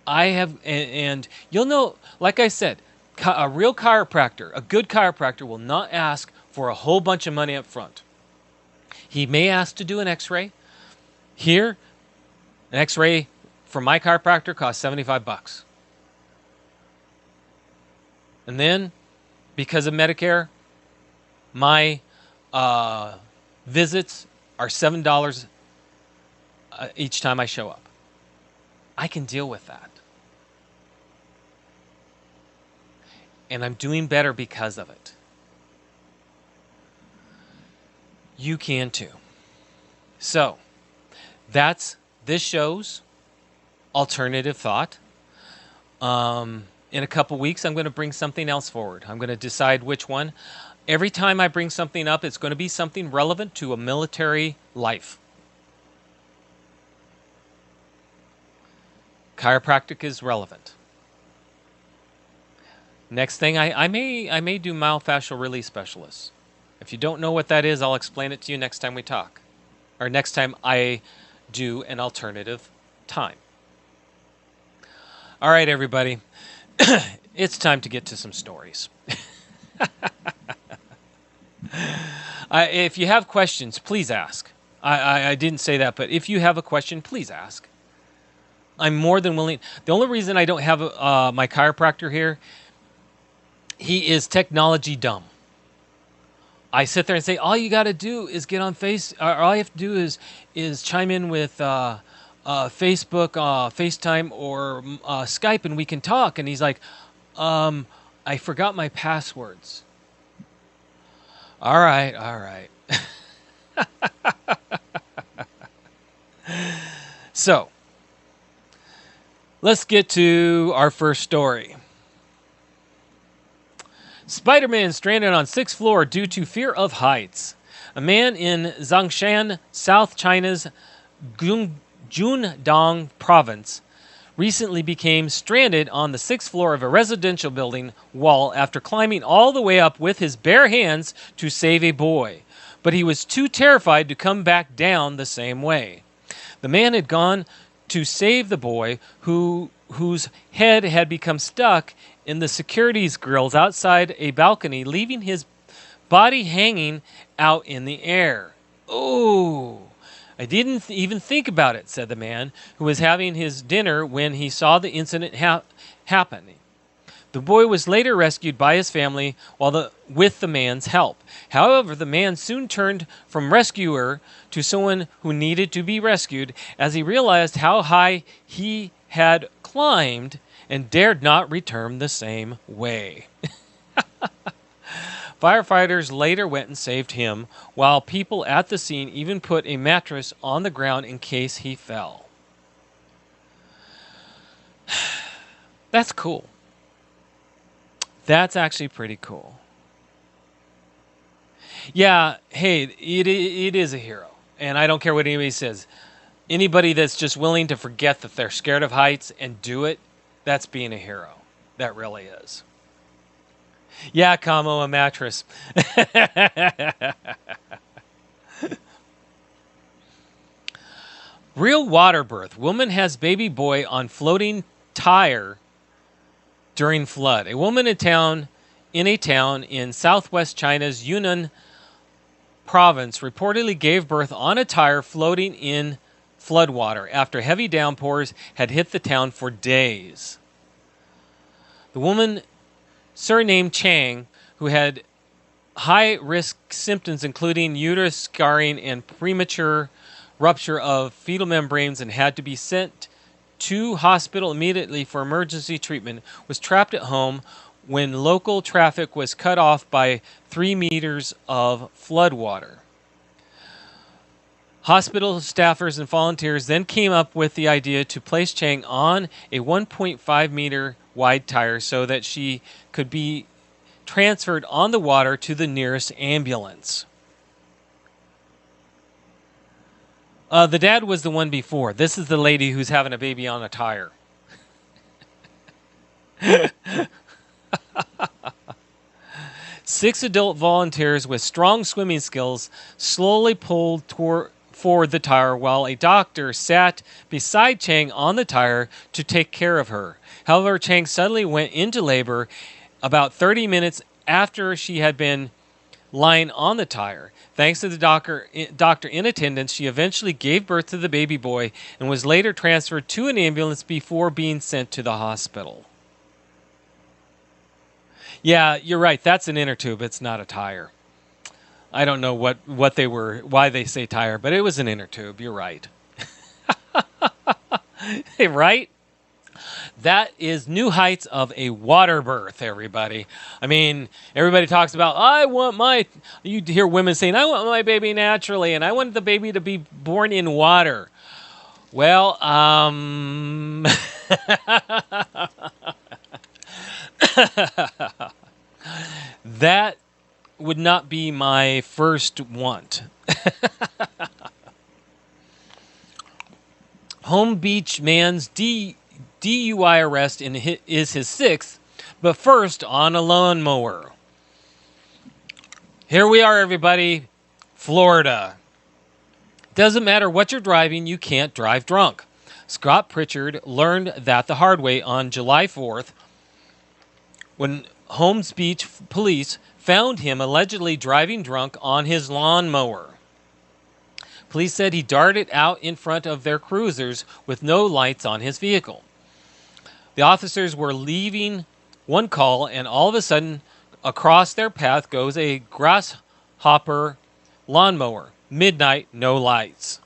And you'll know, like I said, a real chiropractor, a good chiropractor will not ask for a whole bunch of money up front. He may ask to do an x-ray. Here, an x-ray from my chiropractor costs $75. And then, because of Medicare, my visits are $7 each time I show up. I can deal with that. And I'm doing better because of it. You can too. So, that's this show's alternative thought. In a couple weeks, I'm going to bring something else forward. I'm going to decide which one. Every time I bring something up, it's going to be something relevant to a military life. Chiropractic is relevant. Next thing, I may do myofascial release specialists. If you don't know what that is, I'll explain it to you next time we talk. Or next time I do an alternative time. All right, everybody. It's time to get to some stories. If you have questions, please ask. I didn't say that, but if you have a question, please ask. I'm more than willing. The only reason I don't have my chiropractor here, he is technology dumb. I sit there and say, all you got to do is get on all you have to do is chime in with Facebook, FaceTime, or Skype, and we can talk. And he's like, I forgot my passwords. All right. So, let's get to our first story. Spider-Man stranded on 6th floor due to fear of heights. A man in Zhongshan, South China's Guangdong province, recently became stranded on the 6th floor of a residential building wall after climbing all the way up with his bare hands to save a boy. But he was too terrified to come back down the same way. The man had gone to save the boy whose head had become stuck in the security's grills outside a balcony, leaving his body hanging out in the air. "Oh, I didn't even think about it," said the man, who was having his dinner when he saw the incident happening. The boy was later rescued by his family with the man's help. However, the man soon turned from rescuer to someone who needed to be rescued as he realized how high he had climbed and dared not return the same way. Firefighters later went and saved him, while people at the scene even put a mattress on the ground in case he fell. That's cool. That's actually pretty cool. Yeah, hey, it is a hero. And I don't care what anybody says. Anybody that's just willing to forget that they're scared of heights and do it, that's being a hero. That really is. Yeah, Kamo, a mattress. Real water birth. Woman has baby boy on floating tire during flood. A woman in a town in southwest China's Yunnan province reportedly gave birth on a tire floating in floodwater after heavy downpours had hit the town for days. The woman, surnamed Chang, who had high-risk symptoms including uterus scarring and premature rupture of fetal membranes and had to be sent to hospital immediately for emergency treatment, was trapped at home when local traffic was cut off by 3 meters of floodwater. Hospital staffers and volunteers then came up with the idea to place Chang on a 1.5 meter wide tire so that she could be transferred on the water to the nearest ambulance. The dad was the one before. This is the lady who's having a baby on a tire. 6 adult volunteers with strong swimming skills slowly pulled forward the tire while a doctor sat beside Chang on the tire to take care of her. However, Chang suddenly went into labor about 30 minutes after she had been lying on the tire. Thanks to the doctor in attendance, she eventually gave birth to the baby boy and was later transferred to an ambulance before being sent to the hospital. Yeah, you're right. That's an inner tube. It's not a tire. I don't know why they say tire, but it was an inner tube. You're right. Right? That is new heights of a water birth, everybody. I mean, everybody talks about, you hear women saying, I want my baby naturally, and I want the baby to be born in water. Well, that would not be my first want. Home Beach man's DUI arrest is his sixth, but first on a lawnmower. Here we are, everybody. Florida. Doesn't matter what you're driving, you can't drive drunk. Scott Pritchard learned that the hard way on July 4th when Holmes Beach police found him allegedly driving drunk on his lawnmower. Police said he darted out in front of their cruisers with no lights on his vehicle. The officers were leaving one call, and all of a sudden, across their path goes a grasshopper lawnmower. Midnight, no lights.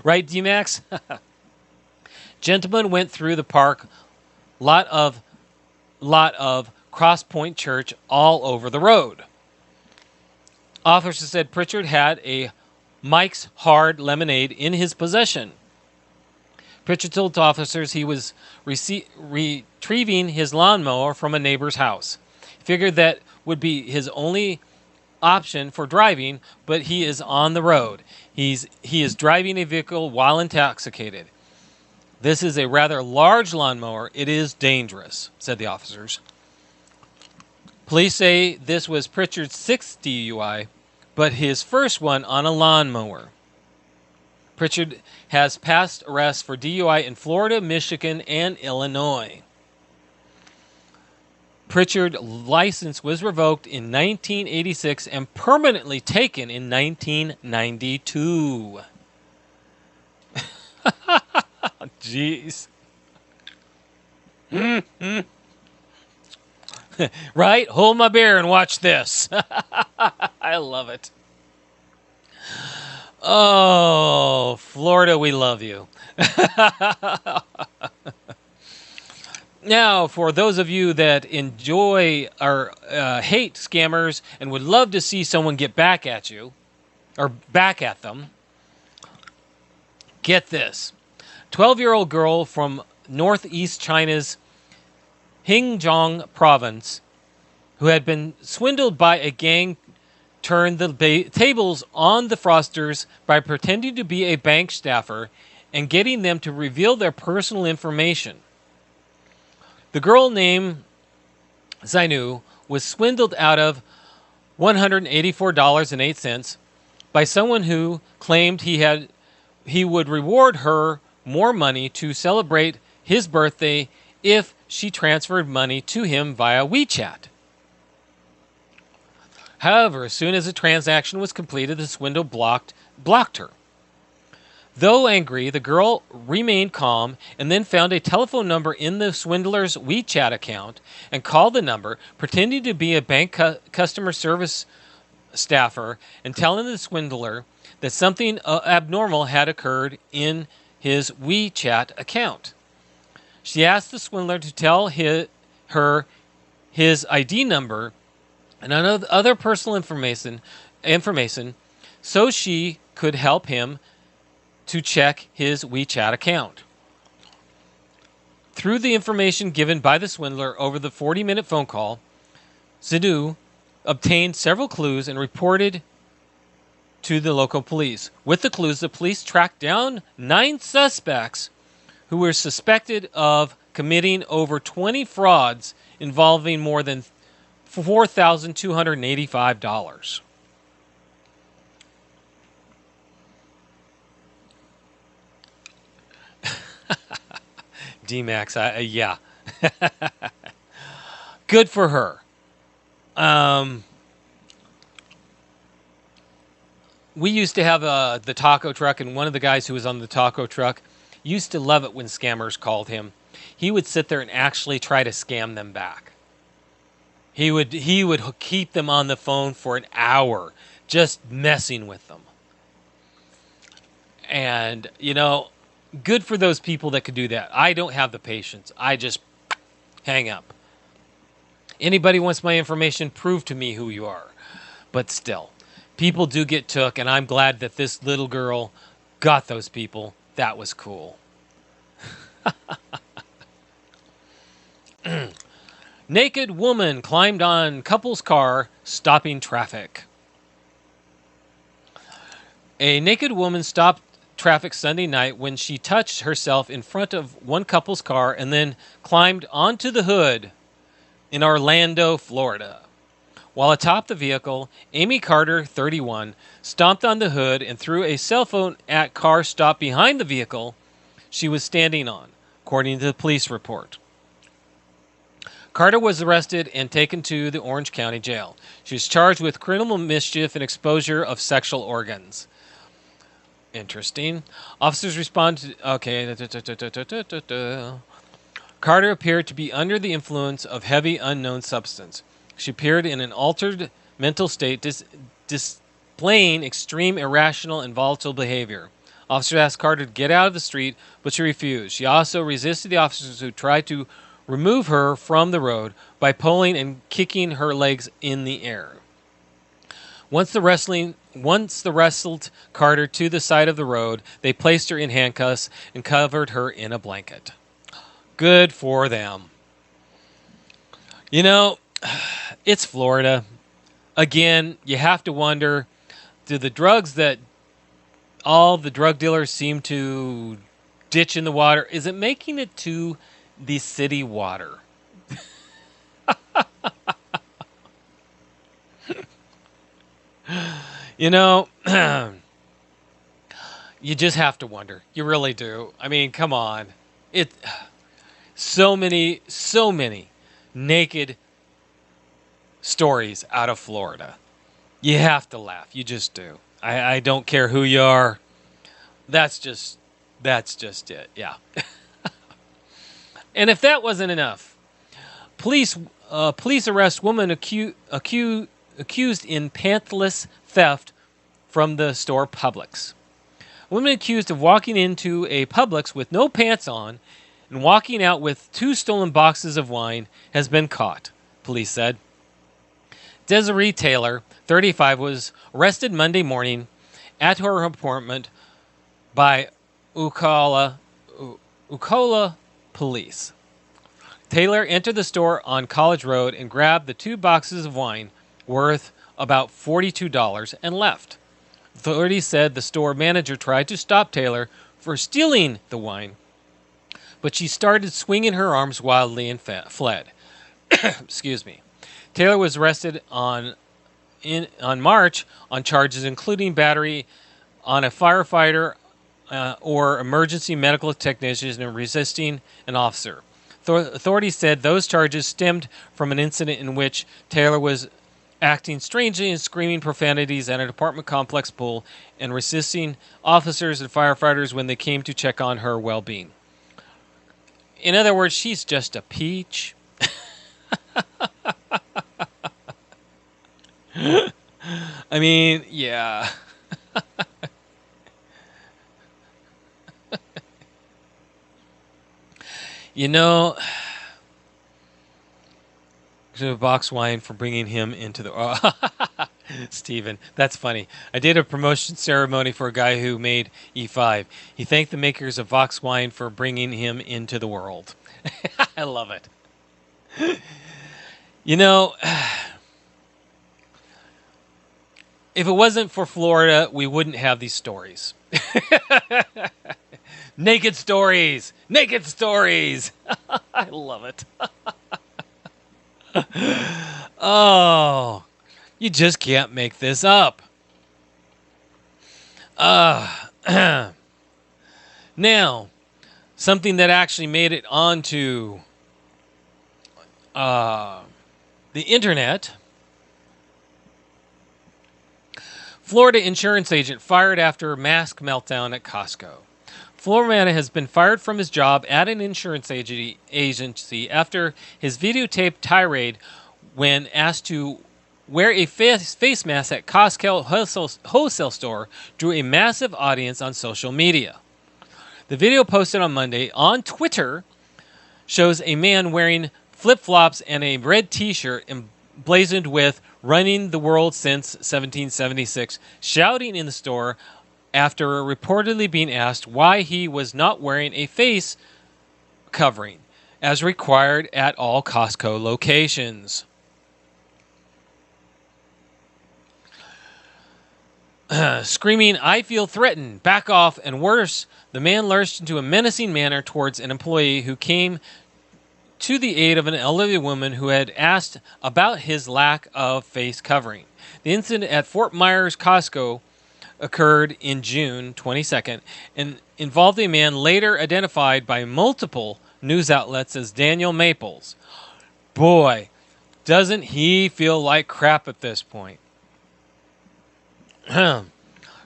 Right, D-Max? Gentleman went through the park, lot of Cross Point Church all over the road. Officers said Pritchard had a Mike's Hard Lemonade in his possession. Pritchard told officers he was retrieving his lawnmower from a neighbor's house. He figured that would be his only option for driving, but he is on the road. He is driving a vehicle while intoxicated. This is a rather large lawnmower. It is dangerous, said the officers. Police say this was Pritchard's sixth DUI, but his first one on a lawnmower. Pritchard has passed arrests for DUI in Florida, Michigan, and Illinois. Pritchard's license was revoked in 1986 and permanently taken in 1992. Jeez. Right? Hold my beer and watch this. I love it. Oh, Florida, we love you. Now, for those of you that enjoy or hate scammers and would love to see someone get back at you, or back at them, get this. 12-year-old girl from northeast China's Xinjiang province, who had been swindled by a gang, turned the tables on the fraudsters by pretending to be a bank staffer and getting them to reveal their personal information. The girl named Zainu was swindled out of $184.08 by someone who claimed he would reward her more money to celebrate his birthday if she transferred money to him via WeChat. However, as soon as the transaction was completed, the swindle blocked her. Though angry, the girl remained calm and then found a telephone number in the swindler's WeChat account and called the number, pretending to be a bank customer service staffer and telling the swindler that something abnormal had occurred in his WeChat account. She asked the swindler to tell her his ID number and other personal information so she could help him to check his WeChat account. Through the information given by the swindler over the 40-minute phone call, Zidu obtained several clues and reported to the local police. With the clues, the police tracked down 9 suspects who were suspected of committing over 20 frauds involving more than $4,285. D-Max, yeah. Good for her. We used to have the taco truck, and one of the guys who was on the taco truck used to love it when scammers called him. He would sit there and actually try to scam them back. He would keep them on the phone for an hour, just messing with them. And, good for those people that could do that. I don't have the patience. I just hang up. Anybody wants my information, prove to me who you are. But still, people do get took, and I'm glad that this little girl got those people. That was cool. Naked woman climbed on couple's car, stopping traffic. A naked woman stopped traffic Sunday night when she touched herself in front of one couple's car and then climbed onto the hood in Orlando, Florida. While atop the vehicle, Amy Carter, 31, stomped on the hood and threw a cell phone at car stopped behind the vehicle she was standing on, according to the police report. Carter was arrested and taken to the Orange County Jail. She was charged with criminal mischief and exposure of sexual organs. Interesting. Officers responded. Okay. Carter appeared to be under the influence of heavy unknown substance. She appeared in an altered mental state, displaying extreme irrational and volatile behavior. Officers asked Carter to get out of the street, but she refused. She also resisted the officers who tried to remove her from the road by pulling and kicking her legs in the air. Once the wrestled Carter to the side of the road, they placed her in handcuffs and covered her in a blanket. Good for them. It's Florida. Again, you have to wonder, do the drugs that all the drug dealers seem to ditch in the water, is it making it to the city water? You just have to wonder. You really do. I mean, come on. So many naked stories out of Florida. You have to laugh. You just do. I don't care who you are. That's just it. Yeah. And if that wasn't enough, police arrest woman accused in pantless theft from the store Publix. A woman accused of walking into a Publix with no pants on and walking out with 2 stolen boxes of wine has been caught, police said. Desiree Taylor, 35, was arrested Monday morning at her apartment by Ucala police. Taylor entered the store on College Road and grabbed the 2 boxes of wine worth about $42 and left. Authorities said the store manager tried to stop Taylor for stealing the wine, but she started swinging her arms wildly and fled. Excuse me. Taylor was arrested on March on charges including battery on a firefighter or emergency medical technician and resisting an officer. Authorities said those charges stemmed from an incident in which Taylor was acting strangely and screaming profanities at an apartment complex pool and resisting officers and firefighters when they came to check on her well-being. In other words, she's just a peach. I mean, yeah. A box wine for bringing him into the... Stephen, that's funny. I did a promotion ceremony for a guy who made E5. He thanked the makers of Vox Wine for bringing him into the world. I love it. If it wasn't for Florida, we wouldn't have these stories. Naked stories! Naked stories! I love it. Oh, you just can't make this up. Now, something that actually made it onto the internet. Florida insurance agent fired after mask meltdown at Costco. Florida has been fired from his job at an insurance agency after his videotaped tirade when asked to wear a face mask at Costco wholesale store drew a massive audience on social media. The video posted on Monday on Twitter shows a man wearing flip-flops and a red t-shirt emblazoned with "Running the World Since 1776," shouting in the store after reportedly being asked why he was not wearing a face covering, as required at all Costco locations. Screaming, "I feel threatened, back off," and worse, the man lurched into a menacing manner towards an employee who came to the aid of an elderly woman who had asked about his lack of face covering. The incident at Fort Myers Costco occurred in June 22nd and involved a man later identified by multiple news outlets as Daniel Maples. Boy, doesn't he feel like crap at this point.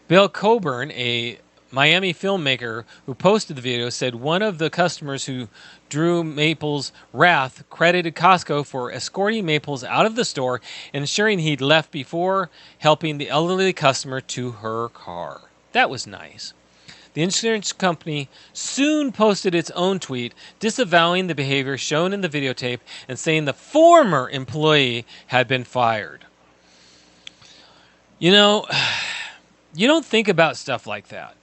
Bill Coburn, a Miami filmmaker who posted the video, said one of the customers who drew Maples' wrath credited Costco for escorting Maples out of the store and ensuring he'd left before helping the elderly customer to her car. That was nice. The insurance company soon posted its own tweet disavowing the behavior shown in the videotape and saying the former employee had been fired. You know, you don't think about stuff like that.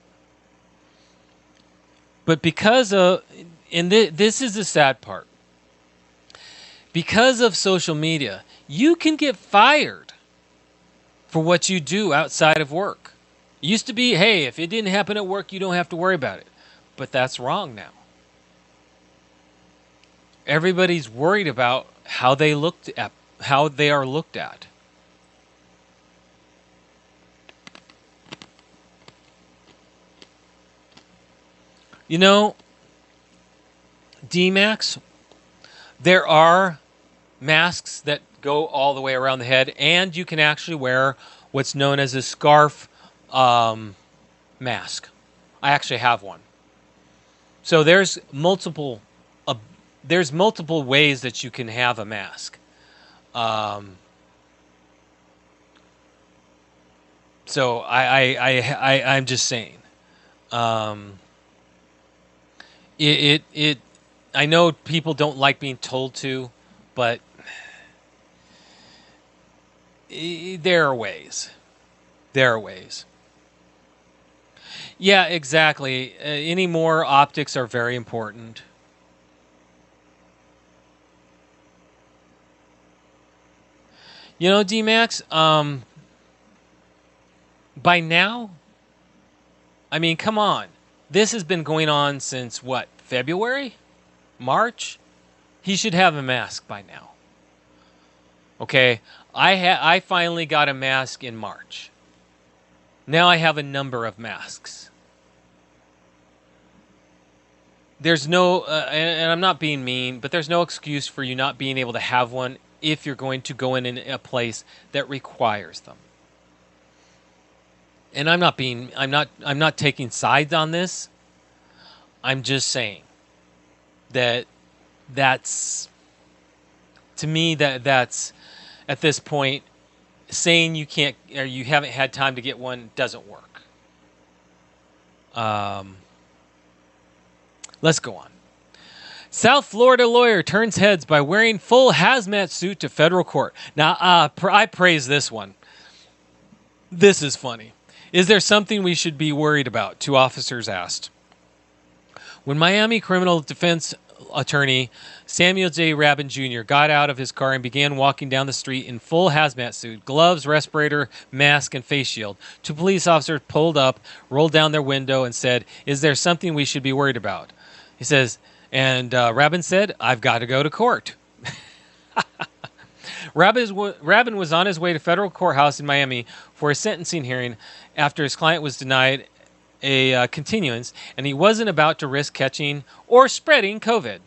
But because of, and this is the sad part, because of social media, you can get fired for what you do outside of work. It used to be, hey, if it didn't happen at work, you don't have to worry about it. But that's wrong now. Everybody's worried about how they are looked at. You know, D-Max, there are masks that go all the way around the head, and you can actually wear what's known as a scarf mask. I actually have one. So there's multiple ways that you can have a mask. So I'm just saying. I know people don't like being told to, but there are ways. There are ways. Yeah, exactly. Any more optics are very important. You know, D-Max, by now, I mean, come on. This has been going on since, what, February? March? He should have a mask by now. Okay, I finally got a mask in March. Now I have a number of masks. There's no, and I'm not being mean, but there's no excuse for you not being able to have one if you're going to go in a place that requires them. And I'm not taking sides on this. I'm just saying that's to me that's at this point saying you can't or you haven't had time to get one doesn't work. Let's go on. South Florida lawyer turns heads by wearing full hazmat suit to federal court. Now, I praise this one. This is funny. Is there something we should be worried about? Two officers asked. When Miami criminal defense attorney Samuel J. Rabin Jr. got out of his car and began walking down the street in full hazmat suit, gloves, respirator, mask, and face shield, two police officers pulled up, rolled down their window, and said, "Is there something we should be worried about?" He says, and Rabin said, "I've got to go to court." Rabin was on his way to federal courthouse in Miami for a sentencing hearing after his client was denied a continuance, and he wasn't about to risk catching or spreading COVID.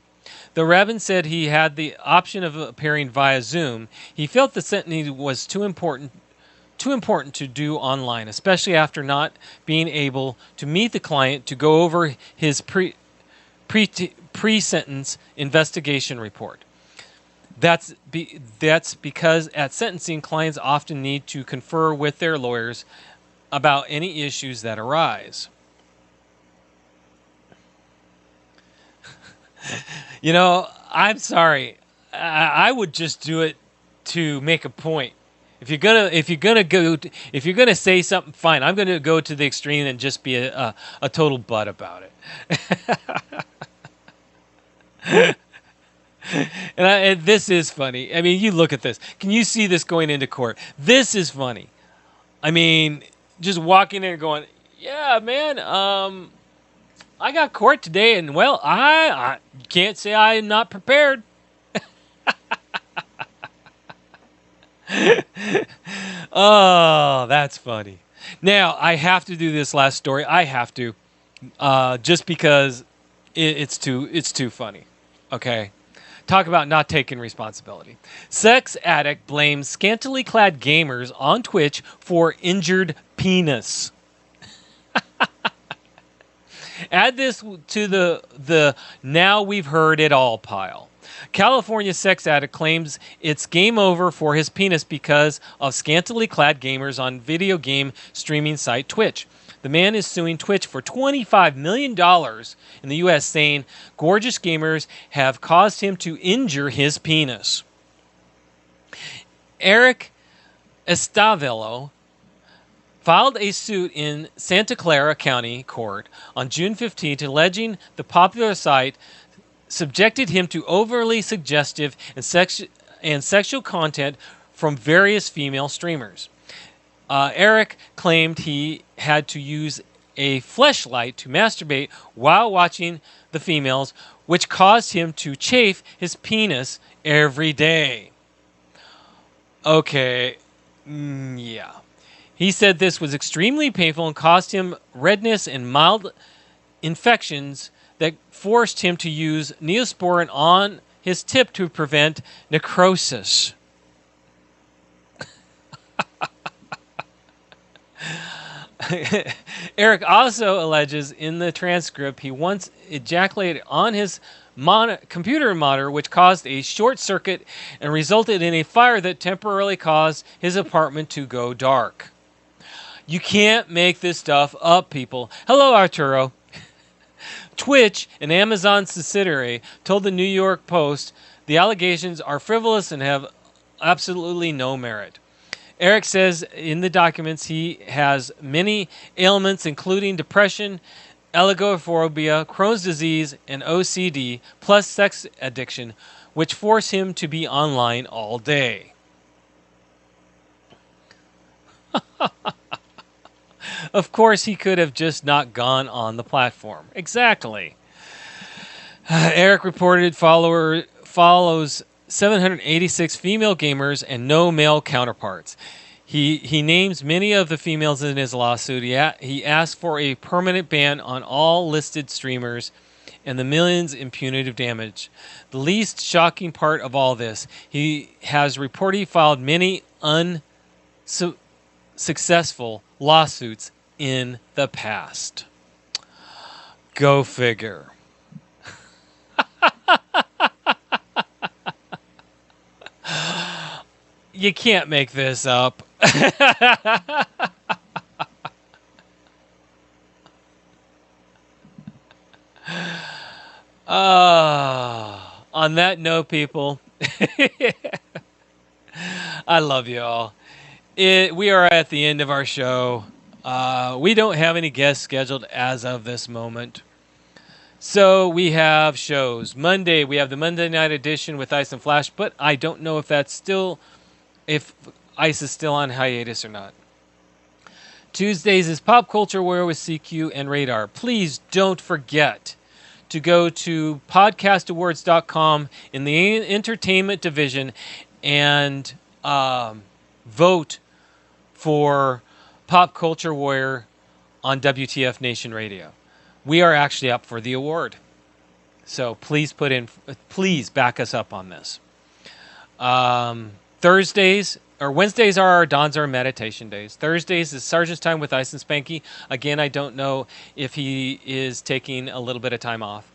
Though Rabin said he had the option of appearing via Zoom, he felt the sentencing was too important to do online, especially after not being able to meet the client to go over his pre-sentence investigation report. That's because at sentencing, clients often need to confer with their lawyers about any issues that arise. You know, I'm sorry. I would just do it to make a point. If you're gonna say something, fine. I'm gonna go to the extreme and just be a total butt about it. And this is funny. I mean, you look at this. Can you see this going into court? This is funny. I mean, just walking in and going, "Yeah, man. I got court today, and well, I can't say I'm not prepared." Oh, that's funny. Now, I have to do this last story. I have to, just because it's too funny. Okay, talk about not taking responsibility. Sex addict blames scantily clad gamers on Twitch for injured penis. Add this to the now we've heard it all pile. California sex addict claims it's game over for his penis because of scantily clad gamers on video game streaming site Twitch. The man is suing Twitch for $25 million in the U.S., saying gorgeous gamers have caused him to injure his penis. Eric Estavello filed a suit in Santa Clara County Court on June 15th, alleging the popular site subjected him to overly suggestive and sexual content from various female streamers. Eric claimed he had to use a fleshlight to masturbate while watching the females, which caused him to chafe his penis every day. Okay, yeah. He said this was extremely painful and caused him redness and mild infections that forced him to use Neosporin on his tip to prevent necrosis. Eric also alleges in the transcript he once ejaculated on his computer monitor, which caused a short circuit and resulted in a fire that temporarily caused his apartment to go dark. You can't make this stuff up, people. Hello, Arturo. Twitch, an Amazon subsidiary, told the New York Post the allegations are frivolous and have absolutely no merit. Eric says in the documents he has many ailments, including depression, agoraphobia, Crohn's disease, and OCD, plus sex addiction, which force him to be online all day. Of course, he could have just not gone on the platform. Exactly. Eric reported follows 786 female gamers and no male counterparts. He names many of the females in his lawsuit. He asked for a permanent ban on all listed streamers and the millions in punitive damage. The least shocking part of all this, he has reportedly filed many unsuccessful lawsuits in the past. Go figure. You can't make this up. On that note, people, I love you all. We are at the end of our show. We don't have any guests scheduled as of this moment. So we have shows. Monday, we have the Monday night edition with Ice and Flash, but I don't know if Ice is still on hiatus or not. Tuesdays is Pop Culture Warrior with CQ and Radar. Please don't forget to go to podcastawards.com in the entertainment division and vote for Pop Culture Warrior on WTF Nation Radio. We are actually up for the award. So please back us up on this. Wednesdays are our Don's meditation days. Thursdays is Sergeant's Time with Ice and Spanky. Again, I don't know if he is taking a little bit of time off.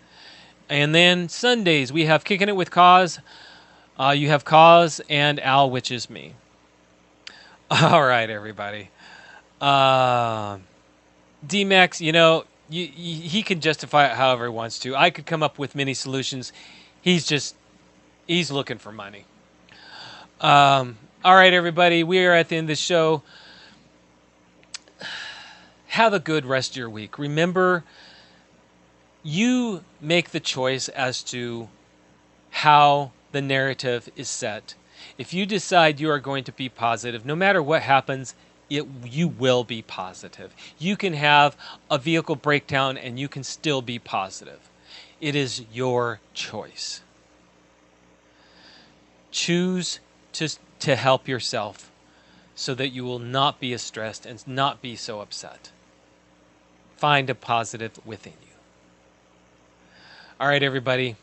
And then Sundays, we have Kicking It with Cause You have Cause and Al, which is me. All right, everybody. D-Max, you know, he can justify it however he wants to. I could come up with many solutions. He's looking for money. All right, everybody. We are at the end of the show. Have a good rest of your week. Remember, you make the choice as to how the narrative is set. If you decide you are going to be positive, no matter what happens, you will be positive. You can have a vehicle breakdown and you can still be positive. It is your choice. Choose to help yourself so that you will not be as stressed and not be so upset. Find a positive within you. All right, everybody.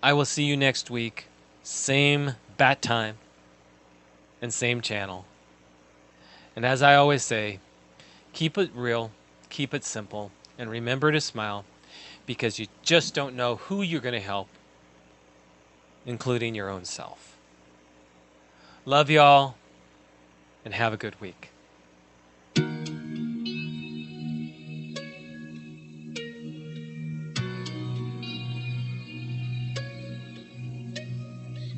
I will see you next week. Same bat time and same channel. And as I always say, keep it real, keep it simple, and remember to smile because you just don't know who you're going to help, including your own self. Love y'all, and have a good week.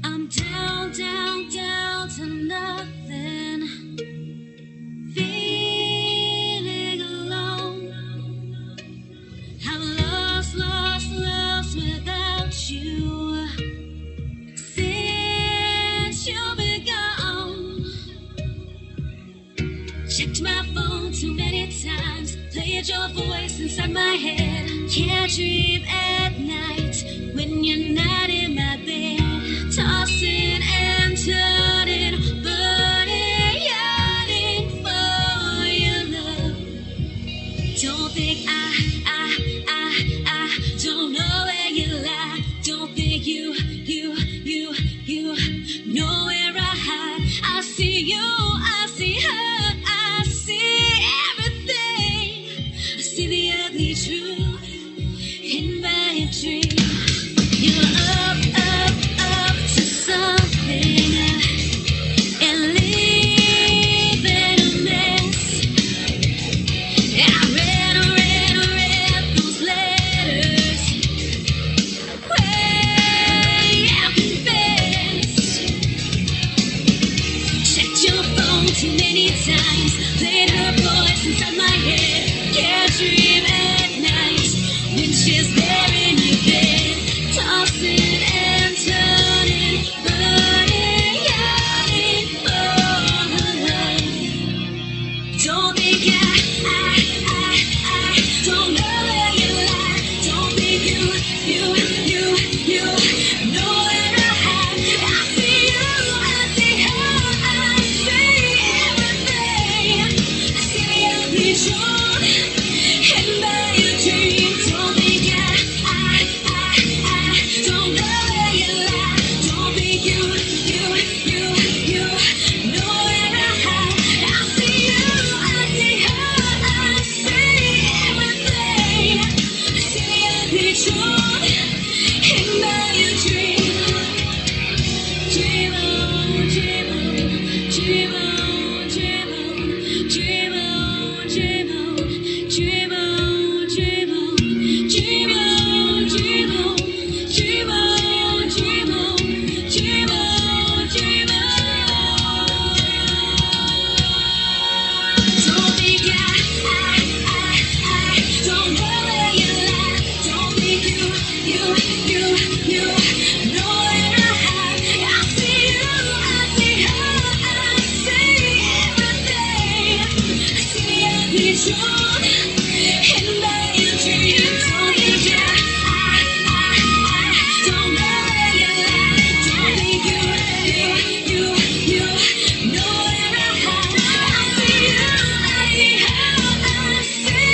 I'm down, down, down to nothing. Feeling alone. I'm lost, lost, lost without you. Since you've been gone. Checked my phone too many times. Played your voice inside my head. Can't dream at night when you're not in my bed. Tossing and turning, burning, yearning for your love. Don't think I don't know where you lie. Don't think you know where I hide. I see you, I see her, I see everything. I see the ugly truth in my dream. You're up to something and leaving a mess. I read those letters way out confessed. Checked your phone too many times. Played her voice inside my head. Can't dream at night when she's there in your bed. Tossing and turning, burning, yearning for her love. Don't think I don't know where you lie. Don't think you know where I hide. I see you, I see her, I see everything. I see the ugly truth in my dreams. Don't think I don't know where you lie. Don't think you know where I hide. I see you, I see her, I see everything. I see the ugly truth in my dream. Dream on, dream on, dream on, dream on, dream on, dream on, dream on, dream on, dream on, dream on, dream on, dream on, dream on, dream on. Don't think I don't know where you lie. Don't think you know where I hide. I see you, I see her, I see everything. I see the ugly truth in my dreams. Don't think I don't know where you lie. Don't think you know where I hide. I see you, I see her, I see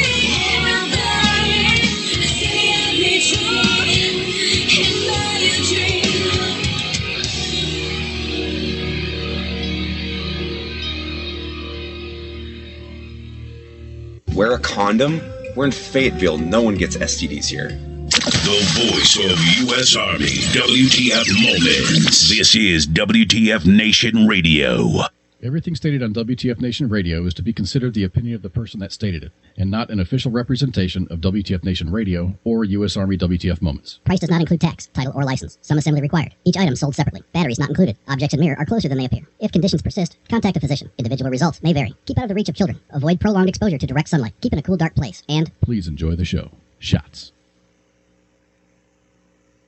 everything. I see the ugly truth in my dreams. Wear a condom? We're in Fayetteville. No one gets STDs here. The voice of U.S. Army, WTF Moments. This is WTF Nation Radio. Everything stated on WTF Nation Radio is to be considered the opinion of the person that stated it, and not an official representation of WTF Nation Radio or U.S. Army WTF Moments. Price does not include tax, title, or license. Some assembly required. Each item sold separately. Batteries not included. Objects in mirror are closer than they appear. If conditions persist, contact a physician. Individual results may vary. Keep out of the reach of children. Avoid prolonged exposure to direct sunlight. Keep in a cool, dark place. And please enjoy the show. Shots.